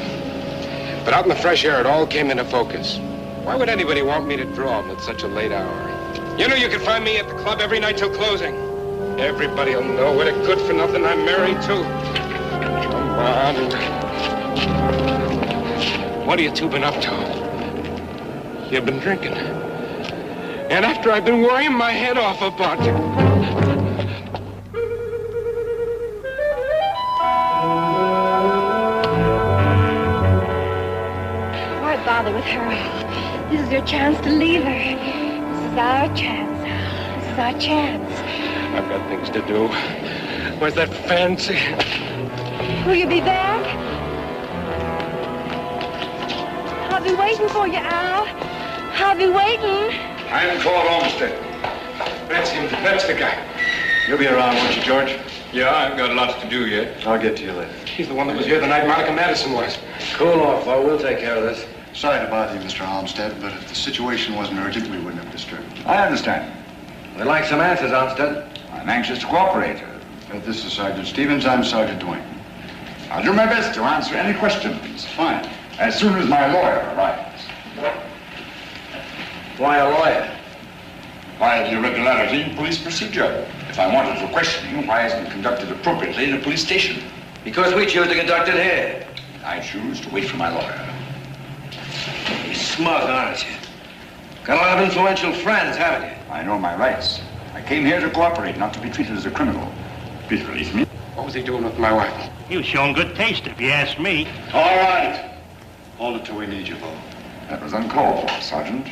But out in the fresh air, it all came into focus. Why would anybody want me to draw him at such a late hour? You know you can find me at the club every night till closing. Everybody'll know what a good-for-nothing I'm married to. Come on. What have you two been up to? You've been drinking. And after I've been worrying my head off about you. Why bother with her? This is your chance to leave her. This is our chance. This is our chance. I've got things to do. Where's that fancy? Will you be back? I'll be waiting for you, Al. I'll be waiting. I'm called Olmsted. That's him. That's the guy. You'll be around, won't you, George? Yeah, I've got lots to do yet. I'll get to you later. He's the one that was here the night Monica Madison was. Cool off, Bo. We'll take care of this. Sorry to bother you, Mr. Olmsted, but if the situation wasn't urgent, we wouldn't have disturbed you. I understand. We'd like some answers, Olmsted. I'm anxious to cooperate. This is Sergeant Stevens. I'm Sergeant Dwayne. I'll do my best to answer any questions. Fine. As soon as my lawyer arrives. Why a lawyer? Why the irregularity in police procedure? If I wanted for questioning, why isn't it conducted appropriately in a police station? Because we choose to conduct it here. I choose to wait for my lawyer. You're smug, aren't you? Got a lot of influential friends, haven't you? I know my rights. I came here to cooperate, not to be treated as a criminal. Please release me. What was he doing with my wife? He was showing good taste, if you ask me. All right. Hold it till we need you, Bo. That was uncalled for, Sergeant.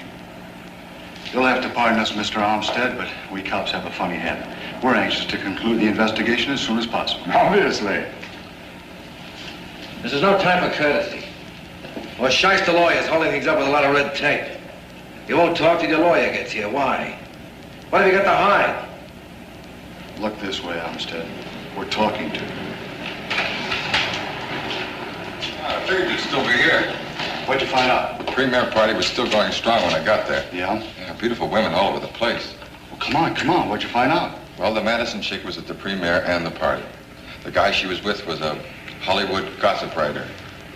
You'll have to pardon us, Mr. Olmsted, but we cops have a funny head. We're anxious to conclude the investigation as soon as possible. Obviously. This is no time for courtesy. Or shyster lawyers holding things up with a lot of red tape. You won't talk till your lawyer gets here. Why? What have you got to hide? Look this way, Olmsted. We're talking to you. I figured you'd still be here. What'd you find out? The premiere party was still going strong when I got there. Yeah? Yeah, beautiful women all over the place. Well, come on. What'd you find out? Well, the Madison chick was at the premiere and the party. The guy she was with was a Hollywood gossip writer.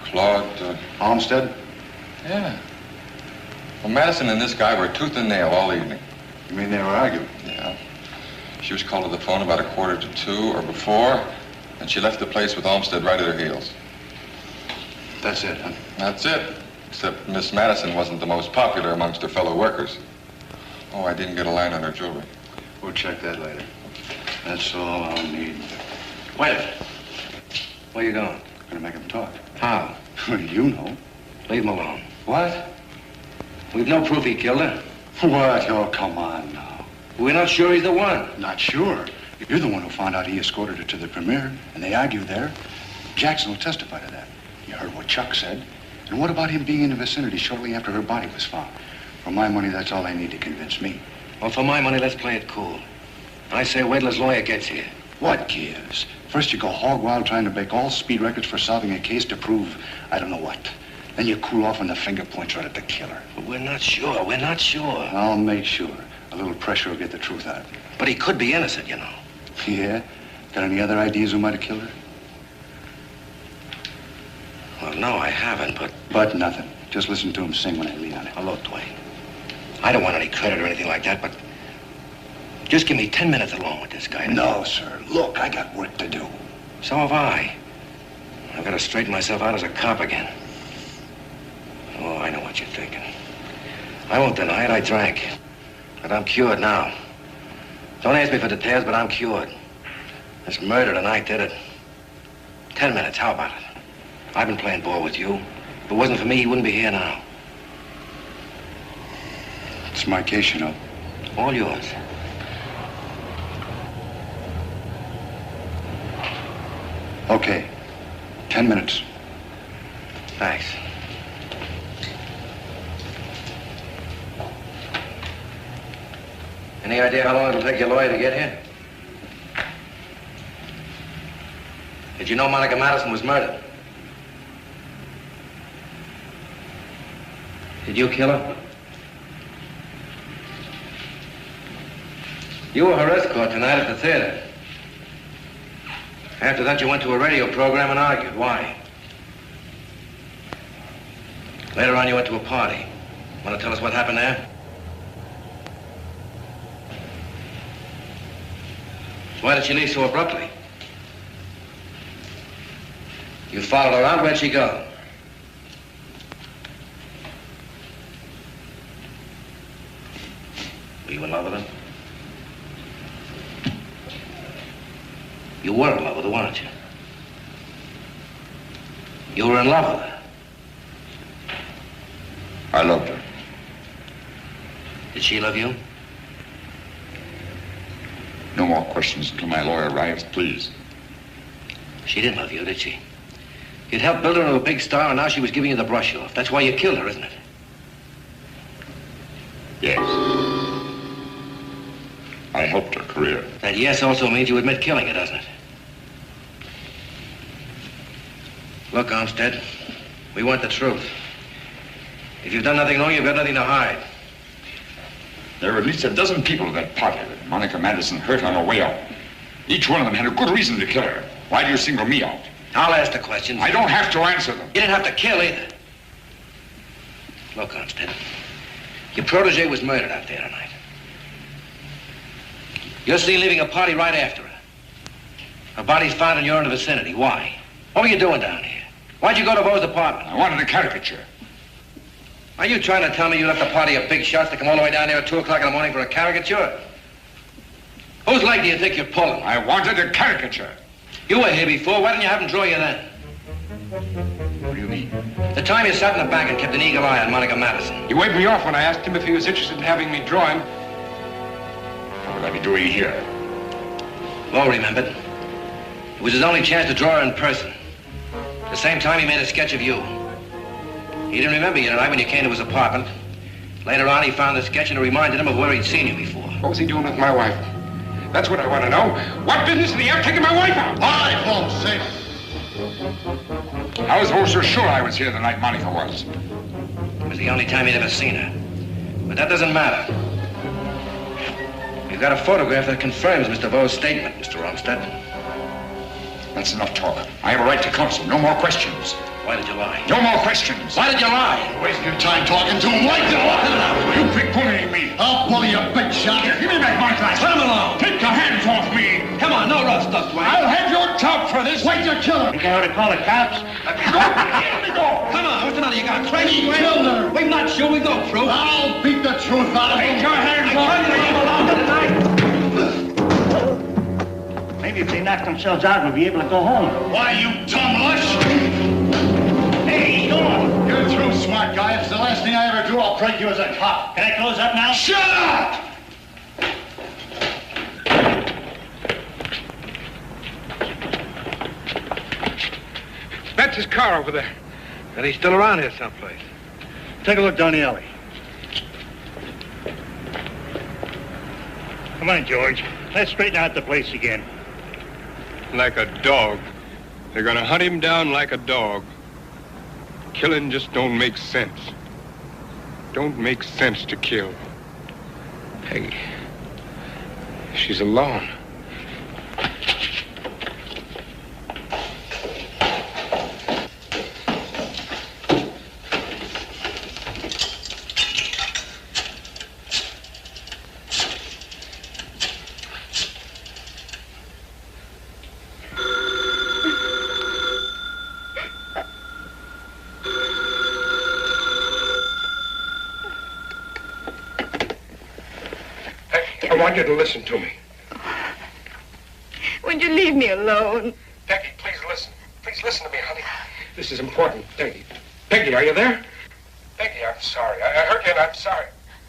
Claude... Olmsted? Yeah. Well, Madison and this guy were tooth and nail all evening. You mean they were arguing? Yeah. She was called to the phone about 1:45 or before, and she left the place with Olmsted right at her heels. That's it, huh? That's it. Except Miss Madison wasn't the most popular amongst her fellow workers. Oh, I didn't get a line on her jewelry. We'll check that later. That's all I'll need. Wait a minute. Where you going? Gonna make him talk. How? You know. Leave him alone. What? We've no proof he killed her. What? Oh, come on now. We're not sure he's the one. Not sure. You're the one who found out he escorted her to the premiere, and they argued there. Jackson will testify to that. You heard what Chuck said. And what about him being in the vicinity shortly after her body was found? For my money, that's all I need to convince me. Well, for my money, let's play it cool. I say wait till his lawyer gets here. What gives? First you go hog wild trying to break all speed records for solving a case to prove I don't know what. Then you cool off when the finger points right at the killer. But we're not sure. We're not sure. I'll make sure. A little pressure will get the truth out of him. But he could be innocent, you know. Yeah? Got any other ideas who might have killed her? Well, no, I haven't, but... But nothing. Just listen to him sing when I lean on it. Now, look, Dwayne. I don't want any credit or anything like that, but... Just give me 10 minutes alone with this guy. No, sir. Look, I got work to do. So have I. I've got to straighten myself out as a cop again. Oh, I know what you're thinking. I won't deny it. I drank. But I'm cured now. Don't ask me for details, but I'm cured. This murder tonight did it. 10 minutes, how about it? I've been playing ball with you. If it wasn't for me, he wouldn't be here now. It's my case, you know. All yours. Okay. 10 minutes. Thanks. Any idea how long it'll take your lawyer to get here? Did you know Monica Madison was murdered? Did you kill her? You were her escort tonight at the theater. After that, you went to a radio program and argued. Why? Later on, you went to a party. Want to tell us what happened there? Why did she leave so abruptly? You followed her out. Where'd she go? Were you in love with her? You were in love with her, weren't you? You were in love with her. I loved her. Did she love you? No more questions until my lawyer arrives, please. She didn't love you, did she? You'd helped build her into a big star, and now she was giving you the brush off. That's why you killed her, isn't it? Yes. I helped her career. That yes also means you admit killing her, doesn't it? Look, Armstead, we want the truth. If you've done nothing wrong, you've got nothing to hide. There were at least a dozen people at that party that Monica Madison hurt on her way out. Each one of them had a good reason to kill her. Why do you single me out? I'll ask the questions. I don't have to answer them. You didn't have to kill either. Look, Armstead, your protege was murdered out there tonight. You're seen leaving a party right after her. Her body's found and you're in the vicinity. Why? What were you doing down here? Why'd you go to Vo's apartment? I wanted a caricature. Are you trying to tell me you left a party of big shots to come all the way down there at 2 o'clock in the morning for a caricature? Whose leg do you think you're pulling? I wanted a caricature. You were here before. Why didn't you have him draw you then? What do you mean? The time you sat in the back and kept an eagle eye on Monica Madison. He waved me off when I asked him if he was interested in having me draw him. What would I be doing here? Well, remembered. It was his only chance to draw her in person. At the same time, he made a sketch of you. He didn't remember you tonight when you came to his apartment. Later on, he found the sketch and it reminded him of where he'd seen you before. What was he doing with my wife? That's what I want to know. What business did he have taking my wife out? I won't say it. I was so sure I was here the night Monica was. It was the only time he'd ever seen her. But that doesn't matter. We've got a photograph that confirms Mr. Vo's statement, Mr. Armstead. That's enough talk. I have a right to counsel. No more questions. Why did you lie? No more questions. Why did you lie? You're wasting your time talking to him. Why did you lie? You quit bullying me. I'll bully you, big shot. Here, give me back my glass. Let him alone. Take your hands off me. Come on, no rough stuff, Dwayne. I'll have your top for this. Wait till you kill her. You can't call the cops. Let me go. Let me go. Come on, what's the matter? You got crazy, He Dwayne? killed her. We've not sure we go, proof. I'll beat the truth out of him. Take your hands off me. Leave him alone tonight. Maybe if they knock themselves out, we'll be able to go home. Why, you dumb lush? Hey, he's gone. You're through, smart guy. If it's the last thing I ever do, I'll break you as a cop. Can I close up now? Shut up! That's his car over there. And he's still around here someplace. Take a look down the alley. Come on, George. Let's straighten out the place again. Like a dog. They're gonna hunt him down like a dog. Killing just don't make sense. Don't make sense to kill. Peggy. She's alone. I want you to listen to me. Would you leave me alone? Peggy, please listen. Please listen to me, honey. This is important, Peggy. Peggy, are you there? Peggy, I'm sorry. I heard you and I'm sorry.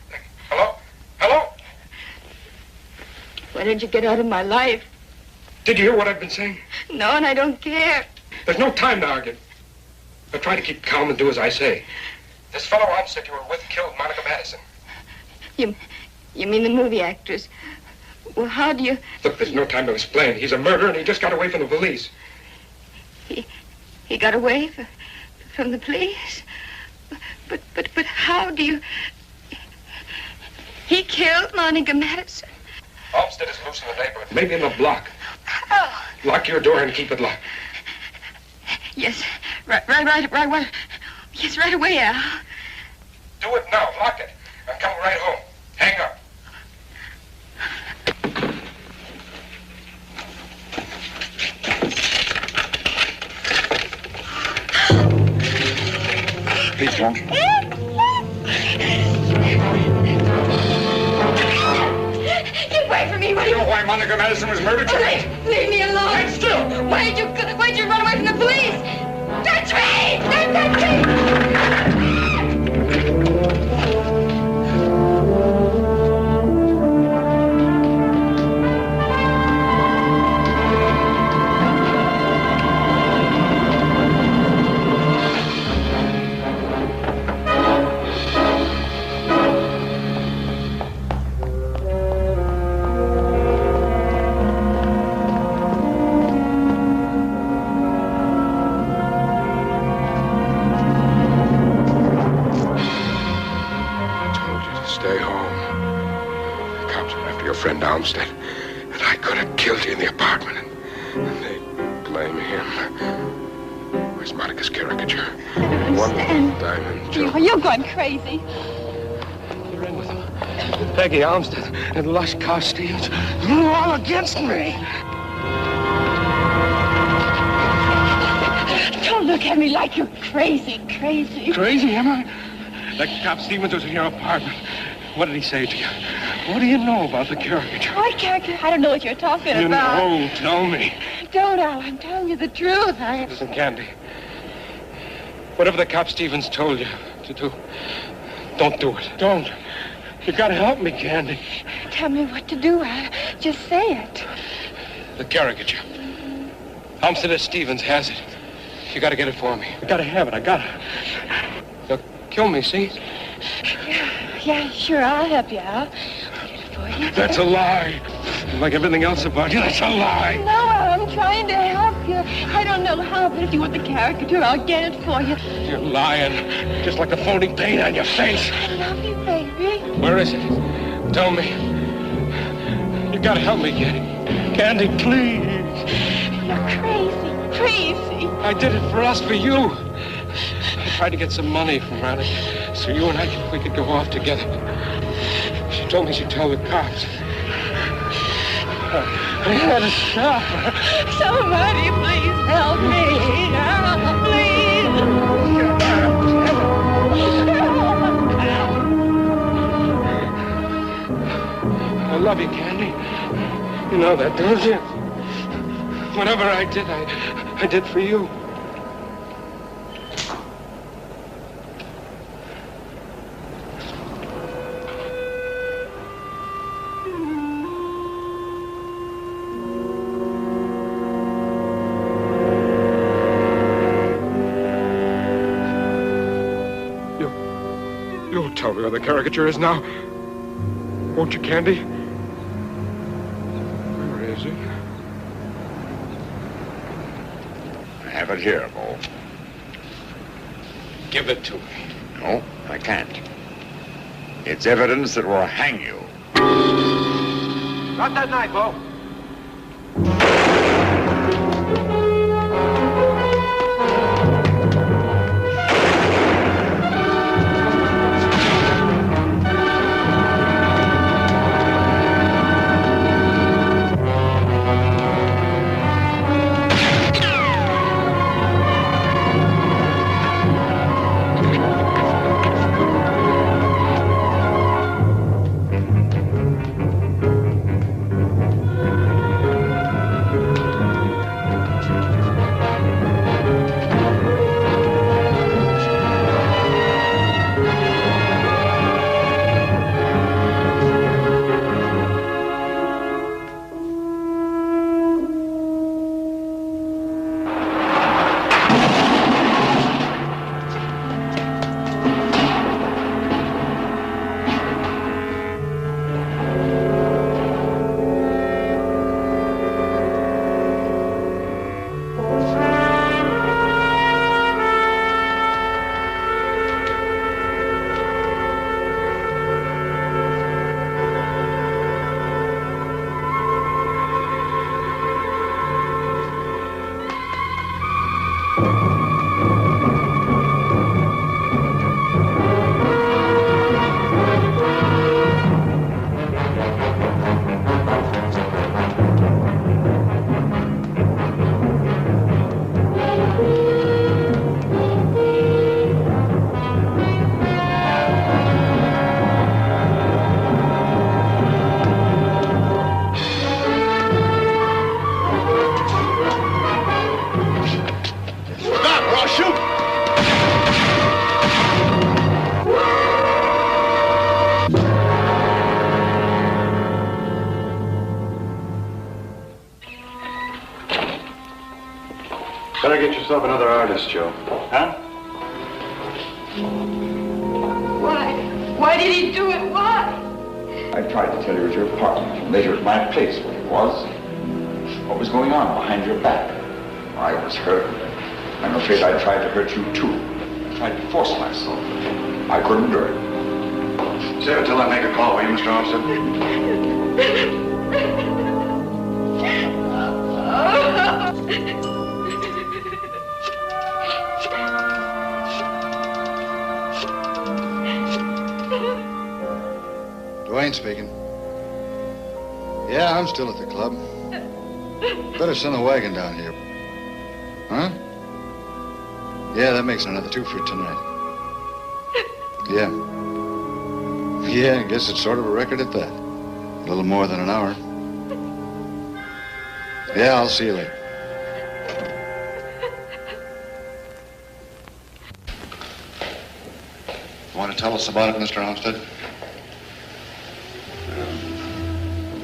Peggy, hello? Hello? Why did you get out of my life? Did you hear what I've been saying? No, and I don't care. There's no time to argue. But try to keep calm and do as I say. This fellow Armstead you were with killed Monica Madison. You mean the movie actress? Well, how do you... Look, there's no time to explain. He's a murderer and he just got away from the police. He got away from the police? But how do you... He killed Monica Madison. Armstead is loose in the neighborhood, maybe in the block. Oh. Lock your door and keep it locked. Yes, right. Yes, right away, Al. Do it now. Lock it. I'm coming right home. Hang up. Please, Wong. Get away from me! You know why Monica Madison was murdered tonight? Leave me alone! Stand still! Why'd you run away from the police? Touch me! Don't touch me! Friend Armstead, and I could have killed you in the apartment, and they blame him. Where's Monica's caricature? One diamond jewel. You're going crazy. You're in with him. Peggy Armstead and lush costumes. All against me. Don't look at me like you're crazy. Crazy, am I? That cop Stevens was in your apartment. What did he say to you? What do you know about the caricature? What caricature? I don't know what you're talking You about. know, tell me. Don't, Al. I'm telling you the truth. Listen, Candy. Whatever the cop Stevens told you to do, don't do it. Don't. You gotta help me, Candy. Tell me what to do, Al. Just say it. The caricature. Armstead Stevens has it. You gotta get it for me. I gotta have it. I gotta. They'll kill me, see? Yeah, sure. I'll help you, Al. That's a lie. Like everything else about you, that's a lie. No, Al, I'm trying to help you. I don't know how, but if you want the caricature, I'll get it for you. You're lying. Just like the phony paint on your face. I love you, baby. Where is it? Tell me. You gotta help me, Candy. Candy, please. You're crazy. I did it for us, for you. I tried to get some money from Ronnie, so you and we could go off together. She told me she'd tell the cops. I had to stop her. Somebody please help me. I love you, Candy. You know that, don't you? Whatever I did for you. You'll tell me where the caricature is now. Won't you, Candy? Where is it? I have it here, Bo. Give it to me. No, I can't. It's evidence that will hang you. Not that night, Bo. Better get yourself another artist, Joe. Huh? Why did he do it? Why? I tried to tell you at your apartment, and later at my place, what it was. What was going on behind your back. I was hurt. I'm afraid I tried to hurt you, too. I tried to force myself. I couldn't do it. Stay until I make a call, will you, Mr. Officer? Dwayne speaking. Yeah, I'm still at the club. Better send a wagon down here. Huh? Yeah, that makes another 2 for tonight. Yeah. Yeah, I guess it's sort of a record at that. A little more than an hour. Yeah, I'll see you later. You want to tell us about it, Mr. Armstead?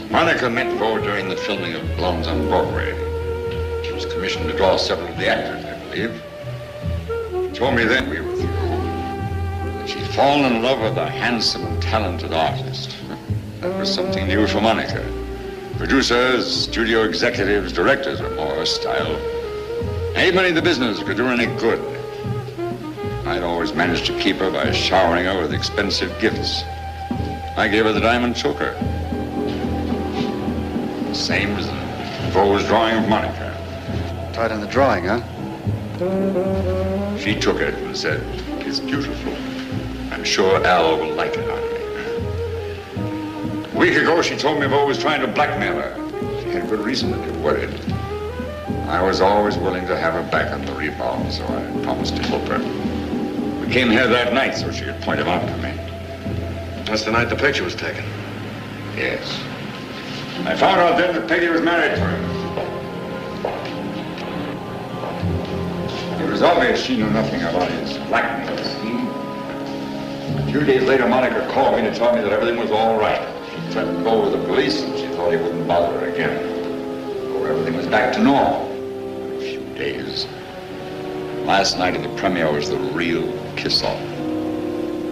Monica met Bo during the filming of Blondes on Broadway. She was commissioned to draw several of the actors, I believe. She told me then we were through that she'd fallen in love with a handsome and talented artist. That was something new for Monica. Producers, studio executives, directors were more hostile. Anybody in the business could do her any good. I'd always managed to keep her by showering her with expensive gifts. I gave her the diamond choker. Same as Bo's drawing of Monica. Tied in the drawing, huh? She took it and said, "It's beautiful. I'm sure Al will like it on me." A week ago, she told me Bo was trying to blackmail her. She had good reason to be worried. I was always willing to have her back on the rebound, so I promised to help her. We came here that night so she could point him out to me. That's the night the picture was taken. Yes. I found out then that Peggy was married to him. It was obvious she knew nothing about his blackmail scheme. A few days later, Monica called me to tell me that everything was all right. She threatened Bo with the police, and she thought he wouldn't bother her again. So everything was back to normal in a few days. Last night at the premiere was the real kiss-off.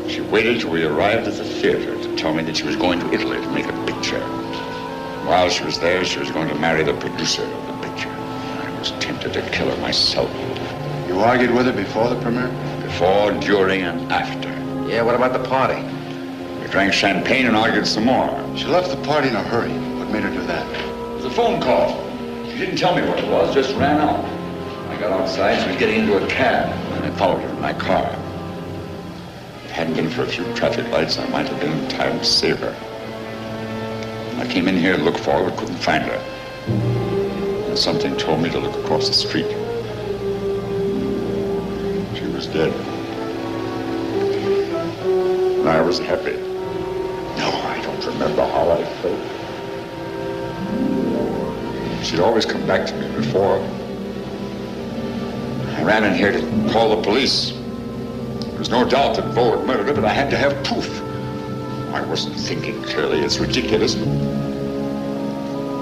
She waited till we arrived at the theater to tell me that she was going to Italy to make a picture. While she was there, she was going to marry the producer of the picture. I was tempted to kill her myself. You argued with her before the premiere? Before, during, and after. Yeah, what about the party? We drank champagne and argued some more. She left the party in a hurry. What made her do that? It was a phone call. She didn't tell me what it was, just ran out. I got outside, she was getting into a cab, and I followed her in my car. If it hadn't been for a few traffic lights, I might have been in time to save her. I came in here to look for her, but couldn't find her. And something told me to look across the street. She was dead. And I was happy. No, I don't remember how I felt. She'd always come back to me before. I ran in here to call the police. There was no doubt that Bo had murdered her, but I had to have proof. I wasn't thinking clearly. It's ridiculous.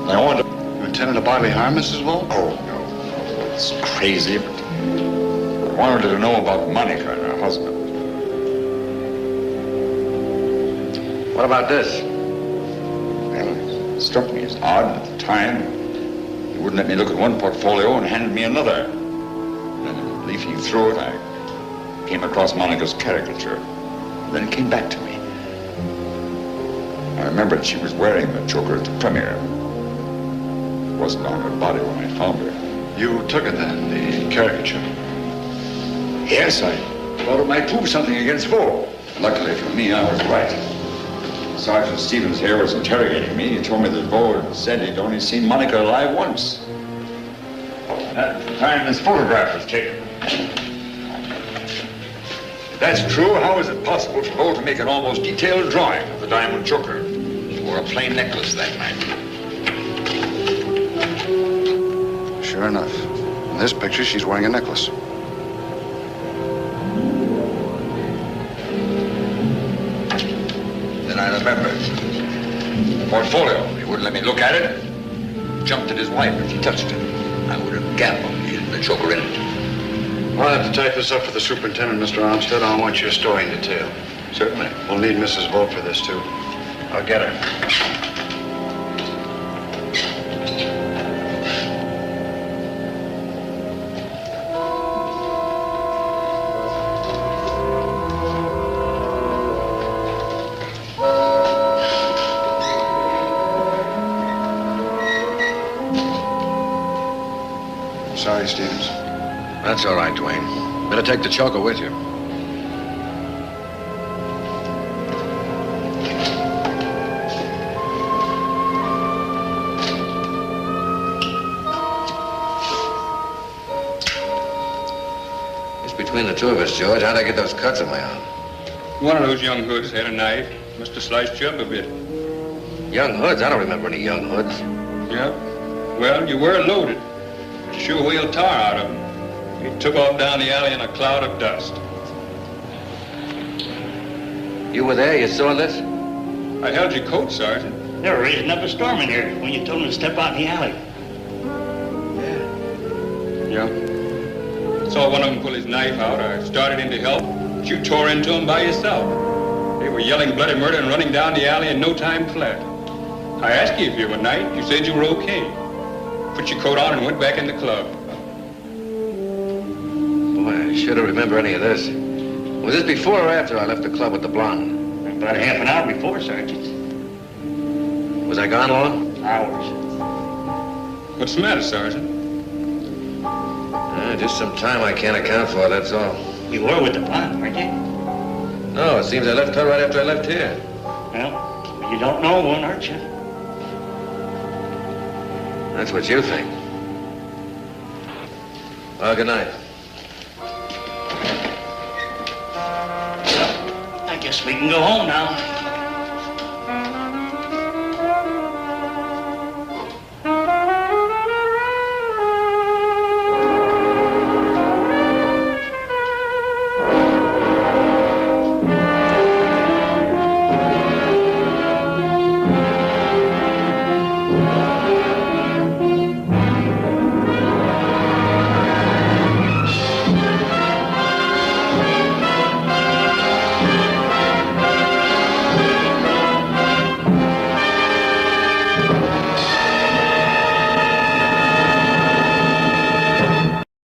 I wanted to... You intended to bodily harm Mrs. Bo? Oh, no. It's crazy, but I wanted her to know about Monica and her husband. What about this? Well, it struck me as odd at the time. He wouldn't let me look at one portfolio and handed me another. And leafing through it, I came across Monica's caricature. Then it came back to me. I remembered she was wearing the choker at the premiere. It wasn't on her body when I found her. You took it then, the caricature? Yes, I thought it might prove something against Bo. Luckily for me, I was right. Sergeant Stevens here was interrogating me. He told me that Bo had said he'd only seen Monica alive once. At the time this photograph was taken. If that's true, how is it possible for Bo to make an almost detailed drawing of the diamond choker? She wore a plain necklace that night. Sure enough. In this picture, she's wearing a necklace. Then I remembered. The portfolio. He wouldn't let me look at it. Jumped at his wife if she touched it. I would have gambled he'd the choker in. I'll have to type this up for the superintendent, Mr. Armstead. I want your story in detail. Certainly. We'll need Mrs. Vogt for this, too. I'll get her. Sorry, Stevens. That's all right, Dwayne. Better take the choker with you. Just between the two of us, George, how'd I get those cuts on my arm? One of those young hoods had a knife. Must have sliced you up a bit. Young hoods? I don't remember any young hoods. Yeah? Well, you were loaded. Sure wheeled tar out of him. He took off down the alley in a cloud of dust. You were there? You saw this? I held your coat, Sergeant. They were raising up a storm in here when you told them to step out in the alley. Yeah. Saw one of them pull his knife out. I started in to help, but you tore into him by yourself. They were yelling bloody murder and running down the alley in no time flat. I asked you if you were night. You said you were okay. Put your coat on and went back in the club. Boy, I should have remembered any of this. Was this before or after I left the club with the blonde? About a half an hour before, Sergeant. Was I gone long? Hours. What's the matter, Sergeant? Just some time I can't account for, that's all. You were with the blonde, weren't you? No, it seems I left her right after I left here. Well, you don't know one, aren't you? That's what you think. Well, good night. I guess we can go home now.